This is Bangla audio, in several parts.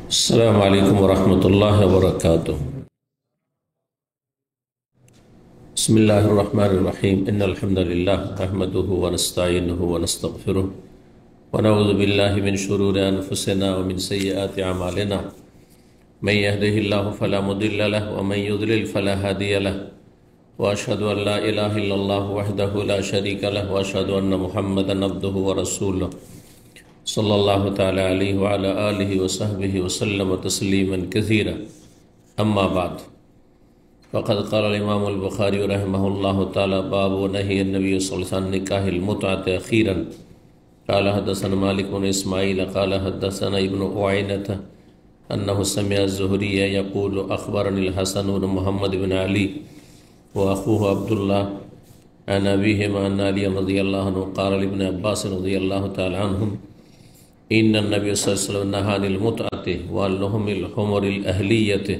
अस्सलामु अलैकुम वरहमतुल्लाहि वबरकातुह। बिस्मिल्लाहिर्रहमानिर्रहीम। इन्नल हम्दुलिल्लाह नहमदुहु व नस्तईनुहु व नस्तगफिरुह व नऊज़ु बिल्लाहि मिन शुरूरि अनफुसिना व मिन सय्यिआति अमालिना। मन यहदिहिल्लाहु फला मुदिल्ल लहु व मन युद्लिल फला हादिय लहु व अशहदु अन ला इलाहा इल्लल्लाहु वहदहु ला शरीका लहु व अशहदु अन्न मुहम्मदन अब्दुहु व रसूलुहु सल्लल्लाहु तआला अलैहि व अला आलिहि व सहबिहि वसल्लम तस्लीमन कसीरा। अम्मा बाद फ़क़द क़ाल इमाम अल-बुख़ारी रहमहुल्लाहु तआला बाब नही नबी सल्लल्लाहु अलैहि वसल्लम निकाहिल मुतअत अखीरन। क़ाल हदसना मालिक बिन इस्माईल क़ाल हदसना इब्नु उयैनह अन्नहु समिअ ज़ुहरी यक़ूलु अख़बरनिल हसन बिन मुहम्मद बिन अली व अख़ूहु अब्दुल्लाह अन अबीहिमा अन अली रज़ियल्लाहु अन्हु क़ाल लिब्न अब्बास रज़ियल्लाहु तआला अन्हुम इन्नन नबी सल्लल्लाहु अलैहि वसल्लम नहा अनिल मुतअति व लुहुमिल हुमुरिल अहलियति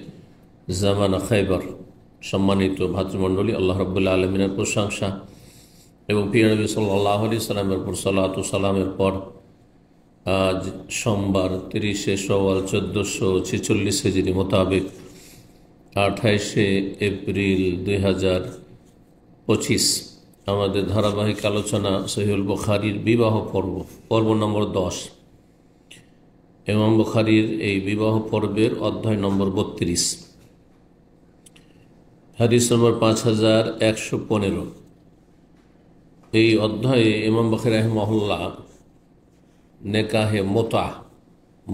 ज़मान खैबर। सम्मानित भातृमंडলী, আল্লাহ রাব্বুল আলামিনের প্রশংসা এবং প্রিয় নবী সাল্লাল্লাহু আলাইহি সাল্লামের উপর সালাত ও সালামের পর আজ সোমবার 30 শাওয়াল 1446 হিজরি মোতাবেক 28 এপ্রিল 2025 আমাদের ধারাবাহিক আলোচনা সহিহুল বুখারীর বিবাহ পর্ব নম্বর 10। ইমাম বুখারীর এই বিবাহ পর্বের অধ্যায় নম্বর 32, হাদিস নম্বর 5115। এই অধ্যায়ে ইমাম বুখারী রাহিমাহুল্লাহ নেকাহে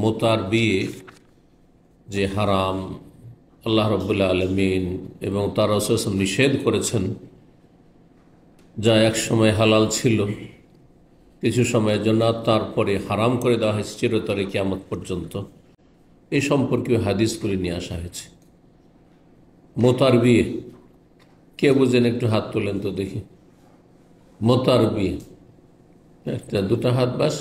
মোতার বিয়ে যে হারাম, আল্লাহ রাব্বুল আলামিন এবং তার রাসূল নিষেধ করেছেন, যা এক সময় হালাল ছিল কিছু সময়ের জন্য, তারপরে হারাম করে দেওয়া হয়েছে চিরতরে কিয়ামত পর্যন্ত, এই সম্পর্কীয় হাদিসগুলি নিয়ে আসা হয়েছে। মোতার বিয়ে কে বুঝেন? একটু হাত তোলেন তো দেখি। মোতার বিয়ে, একটা দুটা হাত বাস।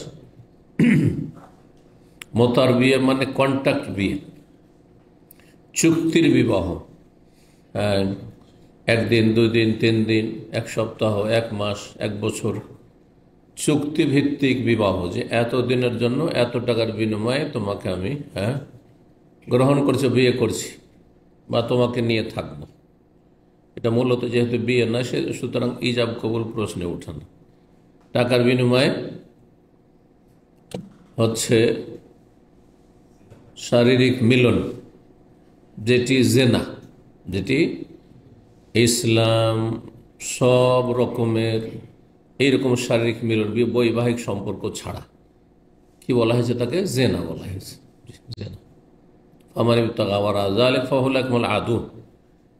মোতার বিয়ে মানে কন্ট্রাক্ট বিয়ে, চুক্তির বিবাহ। একদিন, 2 দিন, 3 দিন, 1 সপ্তাহ, 1 মাস, 1 বছর, চুক্তিভিত্তিক বিবাহ, যে এত দিনের জন্য এত টাকার বিনিময়ে তোমাকে আমি গ্রহণ করছি, বিয়ে করছি বা তোমাকে নিয়ে থাকব। এটা মূলত যেহেতু বিয়ে না, সুতরাং ইজাব কবুল প্রশ্নে ওঠে না। টাকার বিনিময়ে হচ্ছে শারীরিক মিলন, যেটি জেনা, যেটি ইসলাম সব রকমের এইরকম শারীরিক মিলন, বৈবাহিক সম্পর্ক ছাড়া কি বলা হয়েছে? তাকে জেনা বলা হয়েছে। জেনা আমার আদু,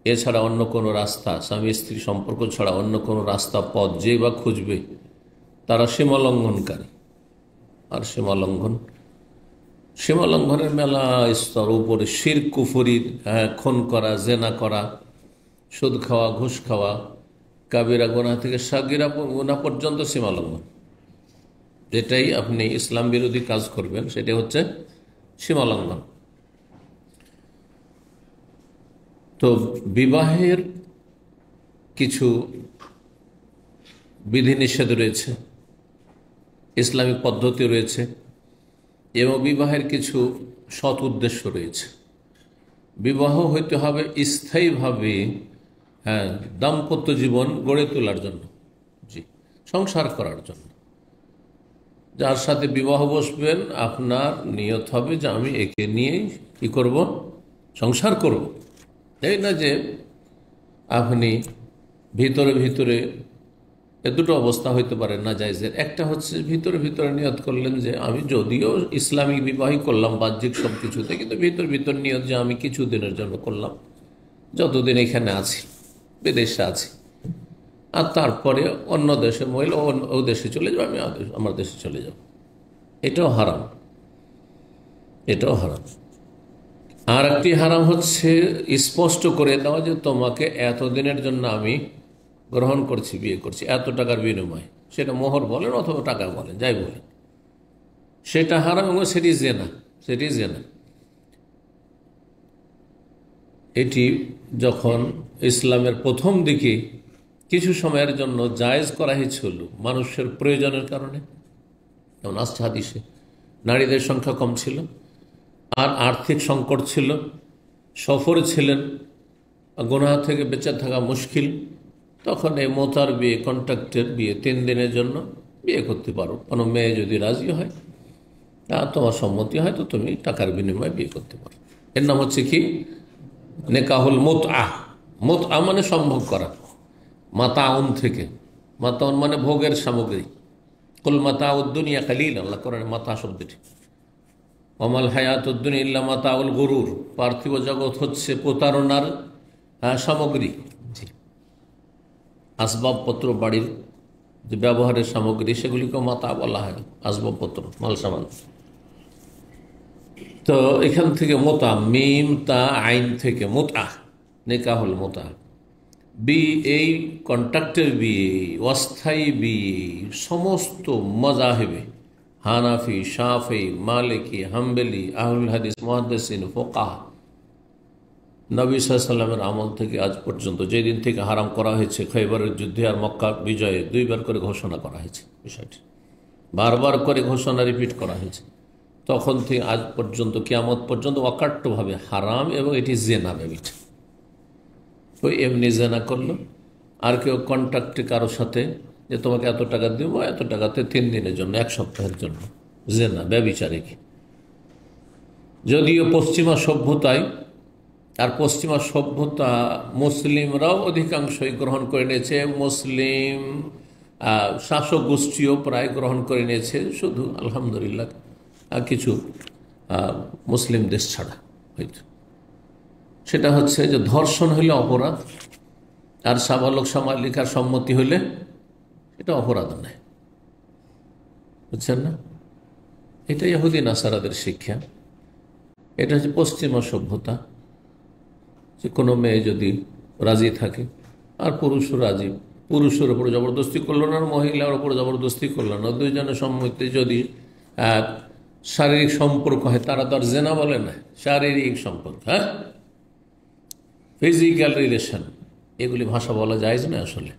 এছাড়া অন্য কোনো রাস্তা, স্বামী স্ত্রী সম্পর্ক ছাড়া অন্য কোনো রাস্তা, পথ যে বা খুঁজবে তারা সীমালঙ্ঘনকারী। আর সীমালঙ্ঘনের মেলা স্তর উপরে, শিরক কুফরির, খুন করা, জেনা করা, সুদ খাওয়া, ঘুষ খাওয়া, কাবিরা গুনাহ থেকে সাগিরা গুনাহ পর্যন্ত সীমালঙ্ঘন। যেটাই আপনি ইসলাম বিরোধী কাজ করবেন সেটা হচ্ছে সীমালঙ্ঘন। তো বিবাহের কিছু বিধিনিষেধ রয়েছে, ইসলামিক পদ্ধতি রয়েছে এবং বিবাহের কিছু সৎ উদ্দেশ্য রয়েছে। বিবাহ হইতে হবে স্থায়ীভাবে, দাম্পত্য জীবন গড়ে তোলার জন্য, সংসার করার জন্য। যার সাথে বিবাহ বসবেন আপনার নিয়ত হবে যে আমি একে নিয়ে কি করব? সংসার করব। এই না যে আপনি ভিতরে দুটো অবস্থা হইতে পারে না জায়েজের। একটা হচ্ছে ভিতরে নিয়ত করলেন যে আমি যদিও ইসলামিক বিবাহই করলাম বাহ্যিক সব কিছুতে, কিন্তু ভিতর নিয়ত যে আমি কিছু দিনের জন্য করলাম, যতদিন এখানে আছি, বিদেশে আছি, আর তারপরে অন্য দেশে মহিলা ও দেশে চলে যাবে, আমি আমার দেশে চলে যাব। এটাও হারাম। আর একটি হারাম হচ্ছে স্পষ্ট করে দেওয়া যে তোমাকে এতদিনের জন্য আমি গ্রহণ করছি, বিয়ে করছি, এত টাকার বিনিময়ে। সেটা মোহর বলেন অথবা টাকা বলেন, যাই বলেন, সেটা হারাম এবং সেটি জেনা। এটি যখন ইসলামের প্রথম দিকে কিছু সময়ের জন্য জায়েজ করা হয়েছিল মানুষের প্রয়োজনের কারণে, যেমন আসছে হাদিসে নারীদের সংখ্যা কম ছিল, আর আর্থিক সংকট ছিল, সফরে ছিলেন, গুনাহ থেকে বেঁচে থাকা মুশকিল, তখন এই মোতার বিয়ে, কন্ট্রাক্টের বিয়ে 3 দিনের জন্য বিয়ে করতে পারো। কোনো মেয়ে যদি রাজি হয়, তোমার সম্মতি হয়, তো তুমি টাকার বিনিময়ে বিয়ে করতে পারো। এর নাম হচ্ছে কি? নেকাহুল মুতআ। মুতআ মানে সম্ভোগ করা, মাতাউন থেকে। মাতাউন মানে ভোগের সামগ্রী। কুল মাতাউদ দুনিয়া কালিল, আল্লাহ কোরআনে মাতা শব্দটি। ওমাল হায়াতুদ দুনিয়া ইল্লা মাতাউল গুরুর, পার্থিব জগৎ হচ্ছে প্রতারণার সামগ্রী। আসবাবপত্র, বাড়ির যে ব্যবহারের সামগ্রী, সেগুলিকে মাতা বলা হয়, আসবাবপত্র, মাল সামান। তো এখান থেকে মোতা, মিম তা আইন থেকে মোতা, নেকাহুল মোতা। এই কন্ট্রাক্টের বিয়ে, অস্থায়ী বিয়ে সমস্ত মাযহাবে, হানাফি, শাফি, মালিকি, হাম্বলি, আহলুল হাদিস, মুহাদ্দিসিন, ফুকাহা, নবী সাল্লাল্লাহু আলাইহি ওয়াসাল্লামের আমল থেকে আজ পর্যন্ত, যেদিন থেকে হারাম করা হয়েছে, খৈবরের যুদ্ধে আর মক্কা বিজয়ে 2 বার করে ঘোষণা করা হয়েছে, বিষয়টি বারবার করে ঘোষণা রিপিট করা হয়েছে, তখন থেকে আজ পর্যন্ত, কিয়ামত পর্যন্ত অকাট্যভাবে হারাম। এবং এটি জেনা, ব্যভিচার। তো এমনি জেনা করলো, আর কেউ কন্ট্রাক্টে কারোর সাথে যে তোমাকে এত টাকা দিব, এত টাকাতে 3 দিনের জন্য, 1 সপ্তাহের জন্য, জেনা, ব্যভিচারিক। যদিও পশ্চিমা সভ্যতায়, আর পশ্চিমা সভ্যতা মুসলিমরাও অধিকাংশই গ্রহণ করে নিয়েছে, মুসলিম শাসক গোষ্ঠীও প্রায় গ্রহণ করে নিয়েছে, শুধু আলহামদুলিল্লাহ কিছু মুসলিম দেশ ছাড়া হয়তো। সেটা হচ্ছে যে ধর্ষণ হইলে অপরাধ, আর সাবালক সাবালিকার সম্মতি হইলে এটা অপরাধ নয়। বুঝছেন না? এটা ইহুদি নাসারাদের শিক্ষা। এটা হচ্ছে পশ্চিমা সভ্যতা, যে কোনো মেয়ে যদি রাজি থাকে, আর পুরুষও রাজি, পুরুষের উপর জবরদস্তি করলো না, মহিলার উপর জবরদস্তি করলো না, 2 জনের সম্মতি যদি শারীরিক সম্পর্ক হয়, তারা তো আর জেনা বলে না, শারীরিক সম্পর্ক, হ্যাঁ, ফিজিক্যাল রিলেশন, এগুলি ভাষা বলা যায় না। আসলে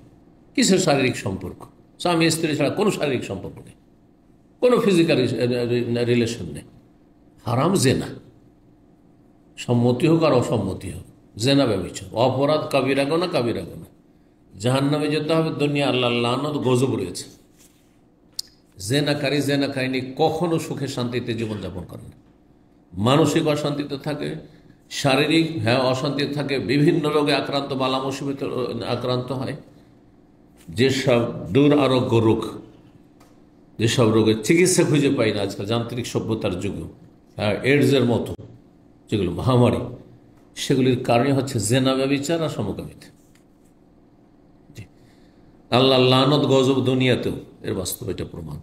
কিসের শারীরিক সম্পর্ক? স্বামী স্ত্রী ছাড়া কোনো শারীরিক সম্পর্ক নেই, কোনো ফিজিক্যাল রিলেশন নেই। হারাম জেনা, সম্মতি হোক আর অসম্মতি হোক, জেনা ব্যভিচার, অপরাধ, কাবিরা গুনাহ, কাবিরা গুনাহ, জাহান্নামে যেতে হবে। দুনিয়া আল্লাহ লানত, গজব রয়েছে। জেনাকারী, জেনাকারিনী কখনো সুখে শান্তিতে জীবনযাপন করে না, মানসিক অশান্তিতে থাকে, শারীরিক অশান্তিতে থাকে, বিভিন্ন রোগে আক্রান্ত, বালা মুসিবতে আক্রান্ত হয়। যেসব দুরারোগ্য রোগ, যেসব রোগের চিকিৎসা খুঁজে পাই না আজকাল যান্ত্রিক সভ্যতার যুগে, এইডসের মতো যেগুলো মহামারী, সেগুলির কারণে হচ্ছে জেনা, ব্যভিচার আর সমকামিতা। আল্লাহ লানত, গজব দুনিয়াতেও, এর বাস্তব এটা প্রমাণ।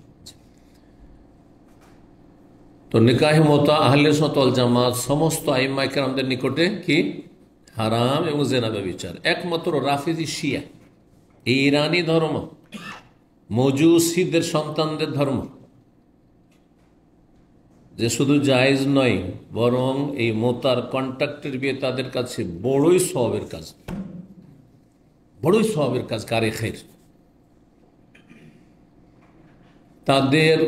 তো নিকাহে মুতা আহলে সুন্নাত ওয়াল জামাত সমস্ত আইম্মায়ে কেরামদের নিকটে কি হারাম এবং জেনা, ব্যভিচার। একমাত্র রাফিজি শিয়া, ইরানি ধর্ম, মজুসিদের সন্তানদের ধর্ম, যে শুধু জায়েজ নয়, বরং এই মোতার কন্ট্রাক্টের বিয়ে তাদের কাছে বড়ই সওয়াবের কাজ, বড়ই সওয়াবের কাজ, কারে খায়ের। তাদের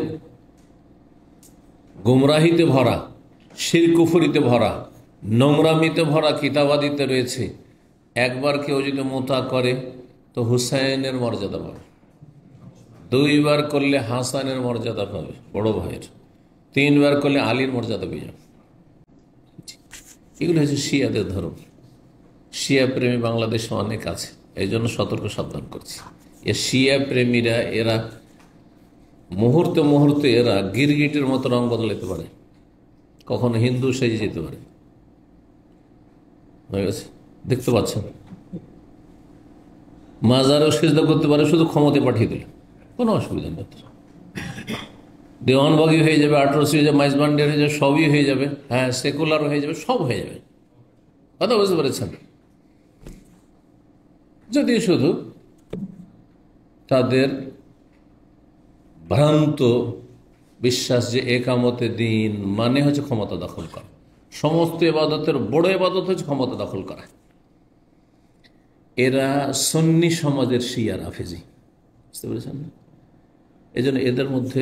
গুমরাহিতে ভরা, শিরক কুফরিতে ভরা, নোংরামিতে ভরা কিতাবাদিতে রয়েছে। একবার কেউ যদি মোতা করে তো হুসাইনের মর্যাদা পাবে, 2 বার করলে হাসানের মর্যাদা পাবে, বড় ভাইয়ের, 3 বার করলে আলীর মর্যাদা পেয়ে যাবে। এগুলো হচ্ছে শিয়াদের ধর্ম। শিয়া প্রেমী বাংলাদেশে অনেক আছে, এই জন্য সতর্ক সাবধান করছি। এ শিয়া প্রেমীরা, এরা মুহূর্তে মুহূর্তে এরা গিরগিটের মতো রং বদলাতে পারে, কখনো হিন্দু সেজে যেতে পারে। হয়ে গেছে, দেখতে পাচ্ছেন, মাজারও সিজদা করতে পারে, শুধু ক্ষমতা পাঠিয়ে দিল, কোনো অসুবিধা নেই। দেওয়ানবাগি হয়ে যাবে, আটরসি হয়ে যাবে, মাইজবান্ডের হয়ে যাবে, সবই হয়ে যাবে, হ্যাঁ, সেকুলার হয়ে যাবে, সব হয়ে যাবে। কথা বুঝতে পেরেছেন? যদি শুধু তাদের ভ্রান্ত বিশ্বাস যে একামতে দিন মানে হচ্ছে ক্ষমতা দখল করা, সমস্ত ইবাদতের বড় ইবাদত হচ্ছে ক্ষমতা দখল করা। এরা সুন্নি সমাজের শিয়া রাফেজি, বুঝতে পেরেছেন? এই জন্য এদের মধ্যে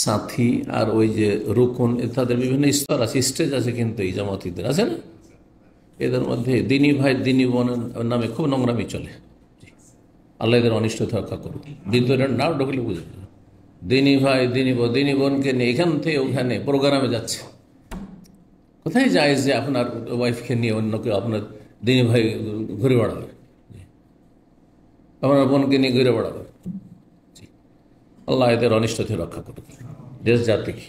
সাথী আর ওই যে রুকন, তাদের বিভিন্ন স্তর আছে, স্টেজ আছে, কিন্তু এই জামাতিদের আছে না, এদের মধ্যে দিনী ভাই দিনী বোনের নামে খুব নোংরামি চলে। আল্লাহ এদের অনিষ্ট রক্ষা করুন। দ্বিতীয় নাও ঢুকলে বুঝে দিনী ভাই দিনী বোনকে নিয়ে এখান থেকে ওখানে প্রোগ্রামে যাচ্ছে। কোথায় যায় যে আপনার ওয়াইফকে নিয়ে অন্য কেউ আপনার দিনী ভাই ঘুরে বেড়াবে, আপনার বোনকে নিয়ে ঘুরে বেড়াবে? আল্লাহ এদের অনিষ্ট থেকে রক্ষা করুন দেশ জাতিকে।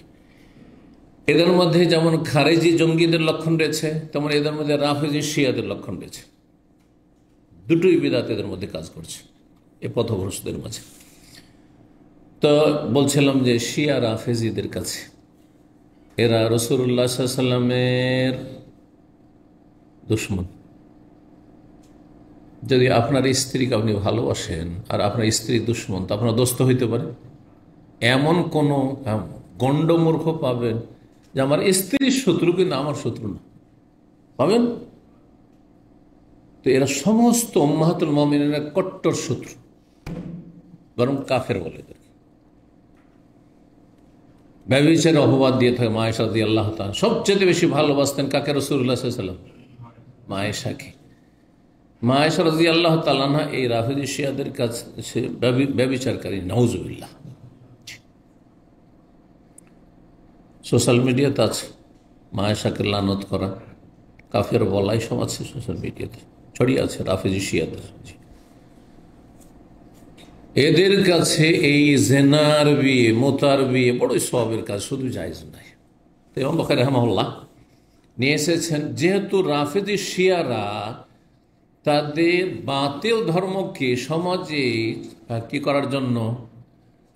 এদের মধ্যে যেমন খারেজি জঙ্গিদের লক্ষণ রয়েছে, তেমন এদের মধ্যে রাফেজি শিয়াদের লক্ষণ রয়েছে। দুটোই বিদাত এদের মধ্যে কাজ করছে এ পথভ্রষ্টদের মাঝে। তো বলছিলাম যে শিয়া রাফেজিদের কাছে এরা রাসূলুল্লাহ সাল্লাল্লাহু আলাইহি ওয়াসাল্লামের দুশমন। যদি আপনার স্ত্রীকে আপনি ভালোবাসেন আর আপনার স্ত্রী দুশমন, তো আপনার দোস্ত হইতে পারে? এমন কোন গণ্ডমূর্খ পাবেন যে আমার স্ত্রীর শত্রু কিন্তু আমার শত্রু না, পাবেন? তো এরা সমস্ত উম্মাহাতুল মুমিনিনের কট্টর শত্রু, বরং কাফের বলে এদেরকে। ব্যভিচারের অপবাদ দিয়ে থাকে। মা আয়েশা রাদিয়াল্লাহু তাআলা সবচেয়ে বেশি ভালোবাসতেন কাকে? রাসূলুল্লাহ সাল্লাল্লাহু আলাইহি ওয়াসাল্লাম, মা আয়েশাকে। মা আয়েশা রাদিয়াল্লাহু তাআলা আনহা এই রাফেজি শিয়াদের কাছে ব্যভিচারকারী, নাউজুবিল্লাহ। সোশ্যাল মিডিয়াতে আছে মা আয়েশাকে লানত করা, কাফের বলাই সব আছে সোশ্যাল মিডিয়াতে ছড়িয়ে আছে রাফেজি শিয়াদের। এদের কাছে এই জেনার বিয়ে, মোতার বিয়ে বড়ই সওয়াবের কাজ, শুধু জায়েজ নাই। তো ইমাম বুখারী রাহিমাহুল্লাহ নিয়ে এসেছেন, যেহেতু রাফেজি শিয়ারা তাদের বাতিল ধর্মকে সমাজে কি করার জন্য,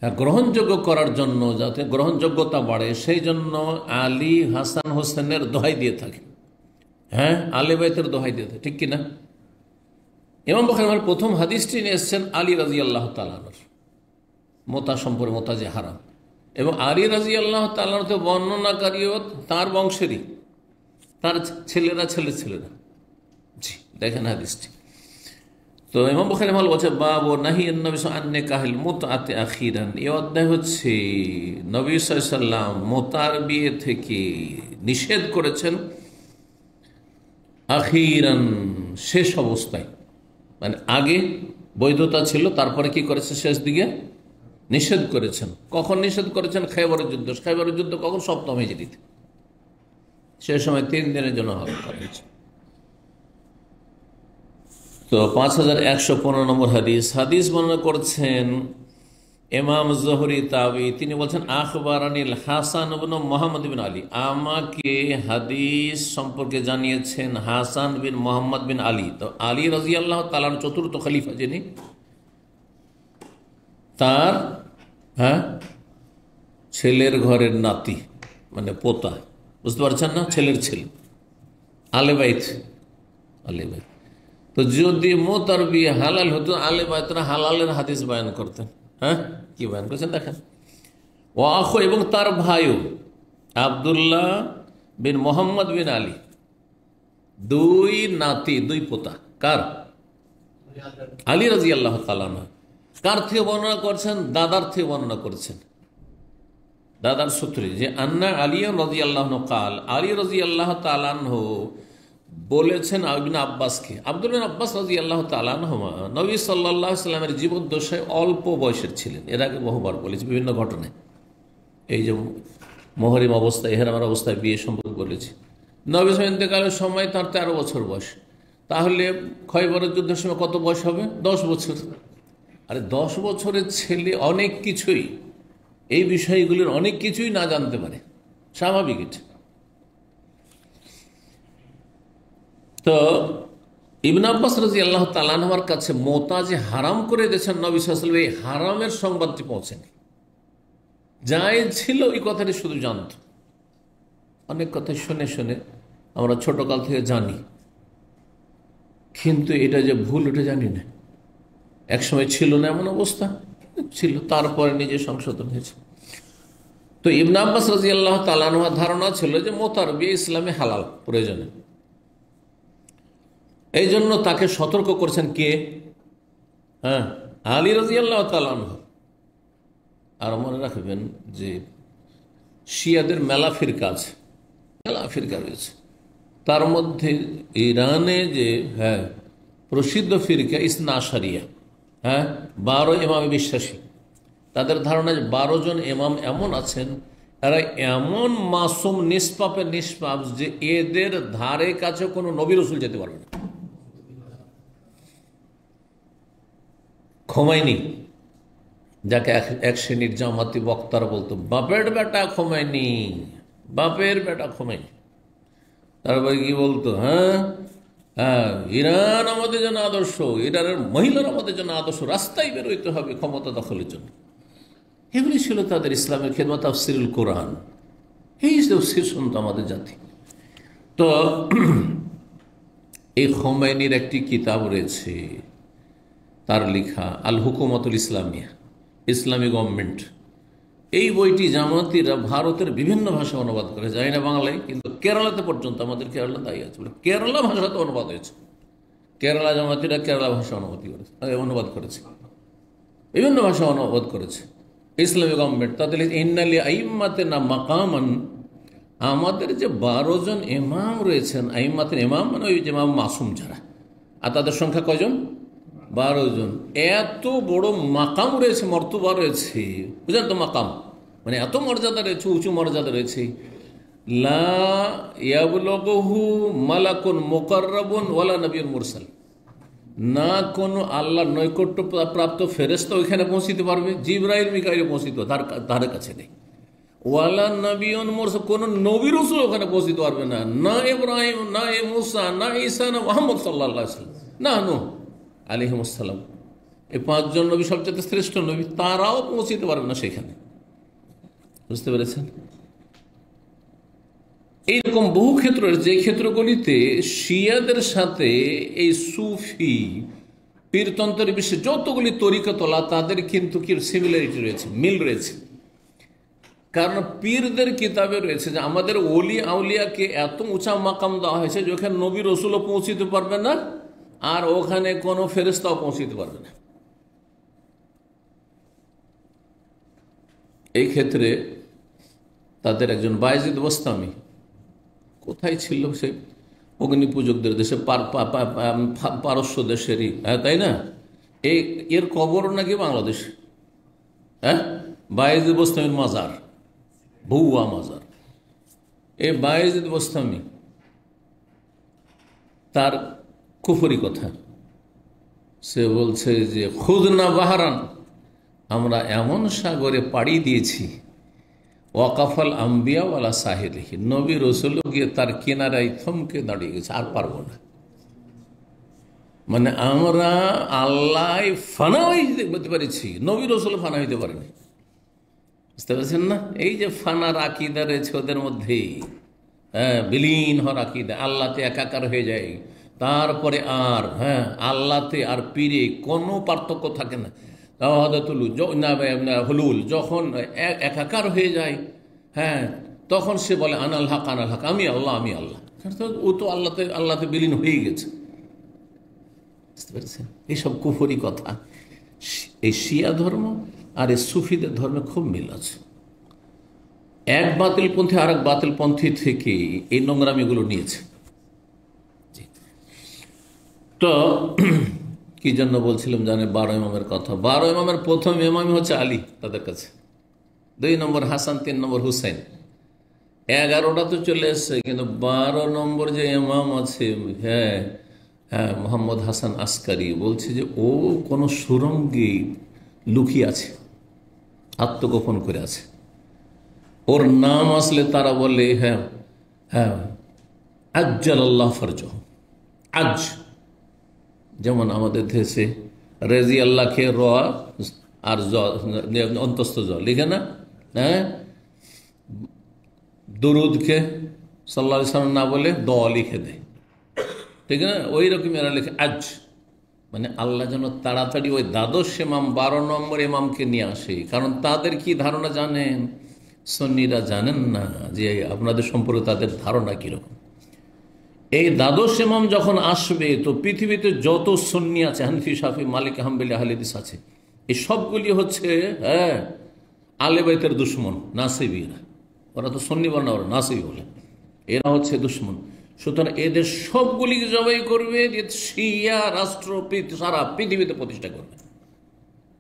গ্রহণযোগ্য করার জন্য, যাতে গ্রহণযোগ্যতা বাড়ে, সেই জন্য আলী হাসান হোসেনের দোহাই দিয়ে থাকে। হ্যাঁ, আলে বাইতের দোহাই দিয়ে থাকে, ঠিক কিনা? ইমাম বুখারী আমার প্রথম হাদিসটি নিয়ে এসেছেন আলী রাদিয়াল্লাহু তাআলা আনহু মোতা সম্পর্কে, মোতা যে হারাম, এবং আলী রাদিয়াল্লাহু তাআলা আনহু বর্ণনাকারীও তার বংশেরই, তার ছেলেরা ছেলেরা। জি, দেখেন হাদিসটি। তো ইমাম বুখারী ভালো বলছে, বাবু নাহিয়ান নবী সাল্লাল্লাহু আন নিকাহিল মুতআতি আখিরান। এই অধ্যায় হচ্ছে নবী সাল্লাল্লাহু আলাইহি ওয়াসাল্লাম মোতার বিয়ে থেকে নিষেধ করেছেন আখিরান, শেষ অবস্থায়, মানে আগে বৈধতা ছিল, তারপরে কি করেছে? শেষ দিকে নিষেধ করেছেন। কখন নিষেধ করেছেন? খায়বরের যুদ্ধ। খায়বরের যুদ্ধ কখন? সপ্তম হিজরিতে। সে সময় 3 দিনের জন্য হরণ করা হয়েছে। তো 5115 নম্বর হাদিস বর্ণনা করছেন ইমাম জোহরি তাবি। তিনি বলছেন, আখবারানিল হাসান ইবনে মুহাম্মদ বিন আলী, আমাকে হাদিস সম্পর্কে জানিয়েছেন হাসান বিন মুহাম্মদ বিন আলী। তো আলী রাদিয়াল্লাহু তাআলা চতুর্থ খলিফা যিনি, তার ছেলের ঘরের নাতি, মানে পোতা, বুঝতে পারছেন না? ছেলের ছেলে, আলে বাইত। তো যদি মোতার বিয়ে হালাল হতো, আলে বাইতরা হালালের হাদিস বয়ান করতেন। হ্যাঁ, কি বয়ান করছেন দেখেন। ও আখো, এবং তার ভাইও আব্দুল্লাহ বিন মোহাম্মদ বিন আলী, 2 নাতি 2 পোতা। কার? আলী রাদিয়াল্লাহু তাআলা আনহু। কার থেকে বর্ণনা করছেন? দাদার থেকে বর্ণনা করছেন, দাদার সূত্রে, যে আন্না আলী রাদিয়াল্লাহু আনহু কাল, আলী রাদিয়াল্লাহু তাআলা আনহু বলেছেন ইবনে আব্বাসকে। আব্দুল্লাহ বিন আব্বাস রাদিয়াল্লাহু তাআলা আনহুমা নবী সাল্লাল্লাহু আলাইহি ওয়াসাল্লামের জীবদ্দশায় অল্প বয়সের ছিলেন। এর আগে বহুবার বলেছি বিভিন্ন ঘটনায়, এই যে মুহরিম অবস্থায়, ইহরামের অবস্থায় বিয়ে সম্পর্কে বলেছি। নবী সাল্লাল্লাহু ইন্তেকালের সময় তার 13 বছর বয়স। তাহলে খয়বরের যুদ্ধের সময় কত বয়স হবে? 10 বছর। আরে 10 বছরের ছেলে অনেক কিছুই, এই বিষয়গুলির অনেক কিছুই না জানতে পারে, স্বাভাবিক এটা। তো ইবনে আব্বাস রাদিয়াল্লাহু তাআলা আনহুর কাছে মোতা যে হারাম করে দিয়েছেন নবী সাল্লাল্লাহু আলাইহি ওয়াসাল্লাম, এই হারামের সংবাদটি পৌঁছেনি। জায়েজ ছিল এই কথাটি শুধু জানত। অনেক কথা শুনে শুনে আমরা ছোটকাল থেকে জানি, কিন্তু এটা যে ভুল এটা জানি না। একসময় ছিল না এমন অবস্থা, ছিল, তারপরে নিজে সংশোধন হয়েছে। তো ইবনে আব্বাস রাদিয়াল্লাহু তাআলা আনহুর ধারণা ছিল যে মোতার বিয়ে ইসলামে হালাল, প্রয়োজনে। এই জন্য তাকে সতর্ক করেছেন কে? আলী রাদিয়াল্লাহু তাআলা আনহু। আর মনে রাখবেন যে শিয়াদের মেলা ফিরকা আছে, মেলা ফিরকা রয়েছে। তার মধ্যে ইরানে যে প্রসিদ্ধ ফিরকা ইসনা আশারিয়া, 12 ইমামে বিশ্বাসী। তাদের ধারণা যে 12 জন ইমাম এমন আছেন, এরা এমন মাসুম নিষ্পাপের নিষ্পাপ যে এদের ধারে কাছে কোনো নবী রসুল যেতে পারবে না। খোমাইনি, যাকে এক শ্রেণীর জামাতি বক্তারা বলতো বাপের বেটা খোমাইনি, বাপের বেটা খোমাইনি। তারপরে কি বলতো, ইরান আমাদের জন্য আদর্শ, ইরানের মহিলারা আমাদের জন্য আদর্শ, রাস্তায় বেরোইতে হবে ক্ষমতা দখলের জন্য। এগুলি ছিল তাদের ইসলামের খেদমত, তাফসিরুল কোরআন। এই তাফসির শুনতো আমাদের জাতি। তো এই খোমাইনির একটি কিতাব রয়েছে, তার লেখা আল হুকুমতুল ইসলামিয়া, ইসলামী গভর্নমেন্ট। এই বইটি জামাতিরা ভারতের বিভিন্ন ভাষা অনুবাদ করে, যায় না বাংলায়, কিন্তু কেরালাতে পর্যন্ত, আমাদের কেরালা তাই আছে, কেরালা ভাষাতে অনুবাদ হয়েছে। কেরালা জামাতিরা কেরালা ভাষা অনুবাদ করেছে, বিভিন্ন ভাষা অনুবাদ করেছে ইসলামী গভর্নমেন্ট। তাদের ইন্নালি আইম্মাতে না মাকামান, আমাদের যে 12 জন ইমাম রয়েছেন, আইম্মাতের ইমাম মানে ওই যে ইমাম মাসুম যারা, আর তাদের সংখ্যা কয়জন? 12 জন। এত বড় মাকাম রয়েছে, মর্তবা রয়েছে, বুঝলেন তো? মাকাম মানে এত মর্যাদা রয়েছে, উঁচু মর্যাদা রয়েছে। লা ইয়াবলুগুহু মালাকুন মুকাররাবুন ওয়ালা নবিয়্যুন মুরসাল, না কোনো আল্লাহর নৈকট্য প্রাপ্ত ফেরেশতা ওইখানে পৌঁছিতে পারবে, জিবরাইল মিকাইল পৌঁছিত তার কাছে নেই। ওয়ালা নবিয়্যুন মুরসাল, কোনো নবী রাসূল ওখানে পৌঁছিতে পারবে না, না ইব্রাহিম, না মুসা, না ঈসা, না মুহাম্মদ সাল্লাল্লাহু আলাইহি ওয়াসাল্লাম, না নূহ আলাইহিসসালাম। এই 5 জন নবী সবচেয়ে শ্রেষ্ঠ নবী, তারাও পৌঁছিতে পারবে না সেখানে। বুঝতে পেরেছেন? এইরকম বহু ক্ষেত্র, যে ক্ষেত্রগুলিতে শিয়াদের সাথে এই সুফি পীরতন্ত্রের বিষয়ে যতগুলি তরিকা তোলা, তাদের কিন্তু কি সিমিলারিটি রয়েছে, মিল রয়েছে। কারণ পীরদের কিতাবে রয়েছে যে আমাদের ওলি আউলিয়াকে এত উঁচা মাকাম দেওয়া হয়েছে যে ওখানে নবী রসুলও পৌঁছিতে পারবে না, আর ওখানে কোনো ফেরেশতাও পৌঁছিতে পারবে না। এই ক্ষেত্রে তাদের একজন বায়েজিদ বোস্তামি কোথায় ছিল? সে অগ্নি পূজকদের দেশে, পারস্য দেশেরই, তাই না? এর কবর নাকি বাংলাদেশে, বায়েজিদ বোস্তামির মাজার, ভুয়া মাজার। এই বায়েজিদ বোস্তামি তার কুফরি কথা, সে বলছে যে খুদনা বাহারান, আমরা এমন সাগরে পাড়ি দিয়েছি, ওয়াকাফাল আম্বিয়া ওয়ালা সাহিলিহি, নবী রসুল গিয়ে তার কিনারায় থমকে দাঁড়িয়ে গেছে, আর পারবো না। মানে আমরা আল্লাহ ফানা হইতে পেরেছি, নবী রসুল ফানা হইতে পারেনি। বুঝতে পারছেন না? এই যে ফানার আকিদা রয়েছে ওদের মধ্যে, বিলীন হওয়ার আকিদা, আল্লাহতে একাকার হয়ে যায়, তারপরে আর আল্লাহতে আর পীরে কোনো পার্থক্য থাকে না। হলুল যখন একাকার হয়ে যায়, তখন সে বলে আনাল হক, আনাল হক, আমি আল্লাহ, আমি আল্লাহ। ও তো আল্লাহতে বিলীন হয়ে গেছে। বুঝতে পেরেছেন? এইসব কুফরি কথা এই শিয়া ধর্ম আর এই সুফিদের ধর্মে খুব মিল আছে। এক বাতিলপন্থী আর এক বাতিলপন্থী থেকে এই নোংরামিগুলো নিয়েছে। তো কি জন্য বলছিলাম জানে? 12 ইমামের কথা। 12 ইমামের প্রথম ইমামই হচ্ছে আলী তাদের কাছে, 2 নম্বর হাসান, 3 নম্বর হুসাইন। 11টা তো চলে এসছে, কিন্তু 12 নম্বর যে ইমাম আছে, মোহাম্মদ হাসান আসকারি, বলছে যে ও কোনো সুরঙ্গে লুকিয়ে আছে, আত্মগোপন করে আছে। ওর নাম আসলে তারা বলে আজ্জালাল্লাহ ফরজহ। আজ যেমন আমাদের দেশে রেজি আল্লাহকে র আর অন্তস্থ জ লিখে না, দুরুদকে সাল্লাল্লাহু আলাইহি ওয়াসাল্লাম না বলে দ লিখে দেয়, ঠিক না? ওই রকম এরা লিখে আজ, মানে আল্লাহ যেন তাড়াতাড়ি ওই দ্বাদশ ইমাম 12 নম্বর ইমামকে নিয়ে আসে। কারণ তাদের কি ধারণা জানেন? সুন্নিরা জানেন না যে আপনাদের সম্পর্কে তাদের ধারণা কিরকম। এই দ্বাদশ ইমাম যখন আসবে, তো পৃথিবীতে যত সুন্নি আছে, হানফি, শাফি, মালিক, হাম্বলি, আহলে হাদিস আছে, এই সবগুলি হচ্ছে আলে বাইতের দুশ্মন নাসিবীরা, ওরা তো সুন্নি বানা, ওরা নাসিবী বলে, এরা হচ্ছে দুশ্মন। সুতরাং এদের সবগুলিকে জবাই করবে, যে শিয়া রাষ্ট্র সারা পৃথিবীতে প্রতিষ্ঠা করবে।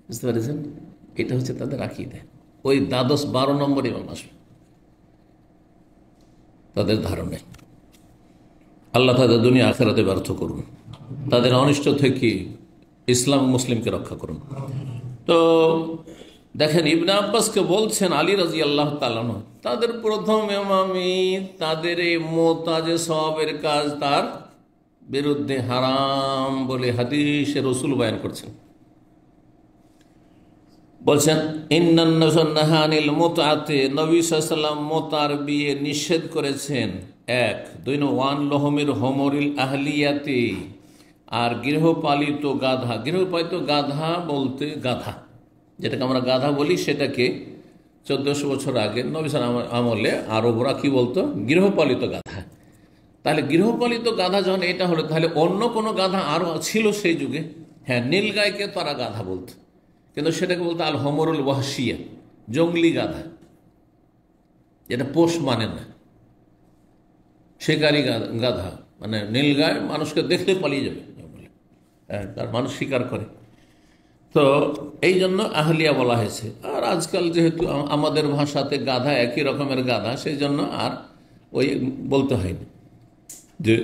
বুঝতে পেরেছেন? এটা হচ্ছে তাদের আকীদা। ওই 12 নম্বর ইমাম আসবে তাদের ধারণায়। আল্লাহ তাদের দুনিয়া আখিরাতে ব্যর্থ করুন, তাদের অনিষ্ট থেকে ইসলাম মুসলিমকে রক্ষা করুন। তো দেখেন, ইবনে আব্বাসকে বলছেন আলী রাদিয়াল্লাহু তাআলা আনহু, তাদের প্রথম ইমামি তাদের এই মোতাজে সওয়াবের কাজ তার বিরুদ্ধে হারাম বলে হাদিসে রাসূল বয়ান করছেন। বলছেন ইন্নান নাহানিল মুতআতে, নবী সাল্লাল্লাহু আলাইহি ওয়াসাল্লাম মোতার বিয়ে নিষেধ করেছেন। 1 2 ওয়ান লহমির হোমরিল আহলিয়াতি, আর গৃহপালিত গাধা। গৃহপালিত গাধা বলতে গাধা, যেটাকে আমরা গাধা বলি, সেটাকে 1400 বছর আগে নবী সাল্লাল্লাহু আলাইহি ওয়াসাল্লাম আমলে আরবরা কি বলতো? গৃহপালিত গাধা। তাহলে গৃহপালিত গাধা যখন এটা হলো, তাহলে অন্য কোনো গাধা আরও ছিল সেই যুগে? হ্যাঁ, নীলগাইকে তারা গাধা বলতো, কিন্তু সেটাকে বলতো আল হমরুল ওয়াহশিয়া, জঙ্গলি গাধা, যেটা পোষ মানে না, শিকারি গাধা। মানে নীলগাই মানুষকে দেখলে পালিয়ে যাবে, হ্যাঁ, তার মানুষ শিকার করে। তো এই জন্য আহলিয়া বলা হয়েছে। আর আজকাল যেহেতু আমাদের ভাষাতে গাধা একই রকমের গাধা, সেই জন্য আর ওই বলতে হয়নি যে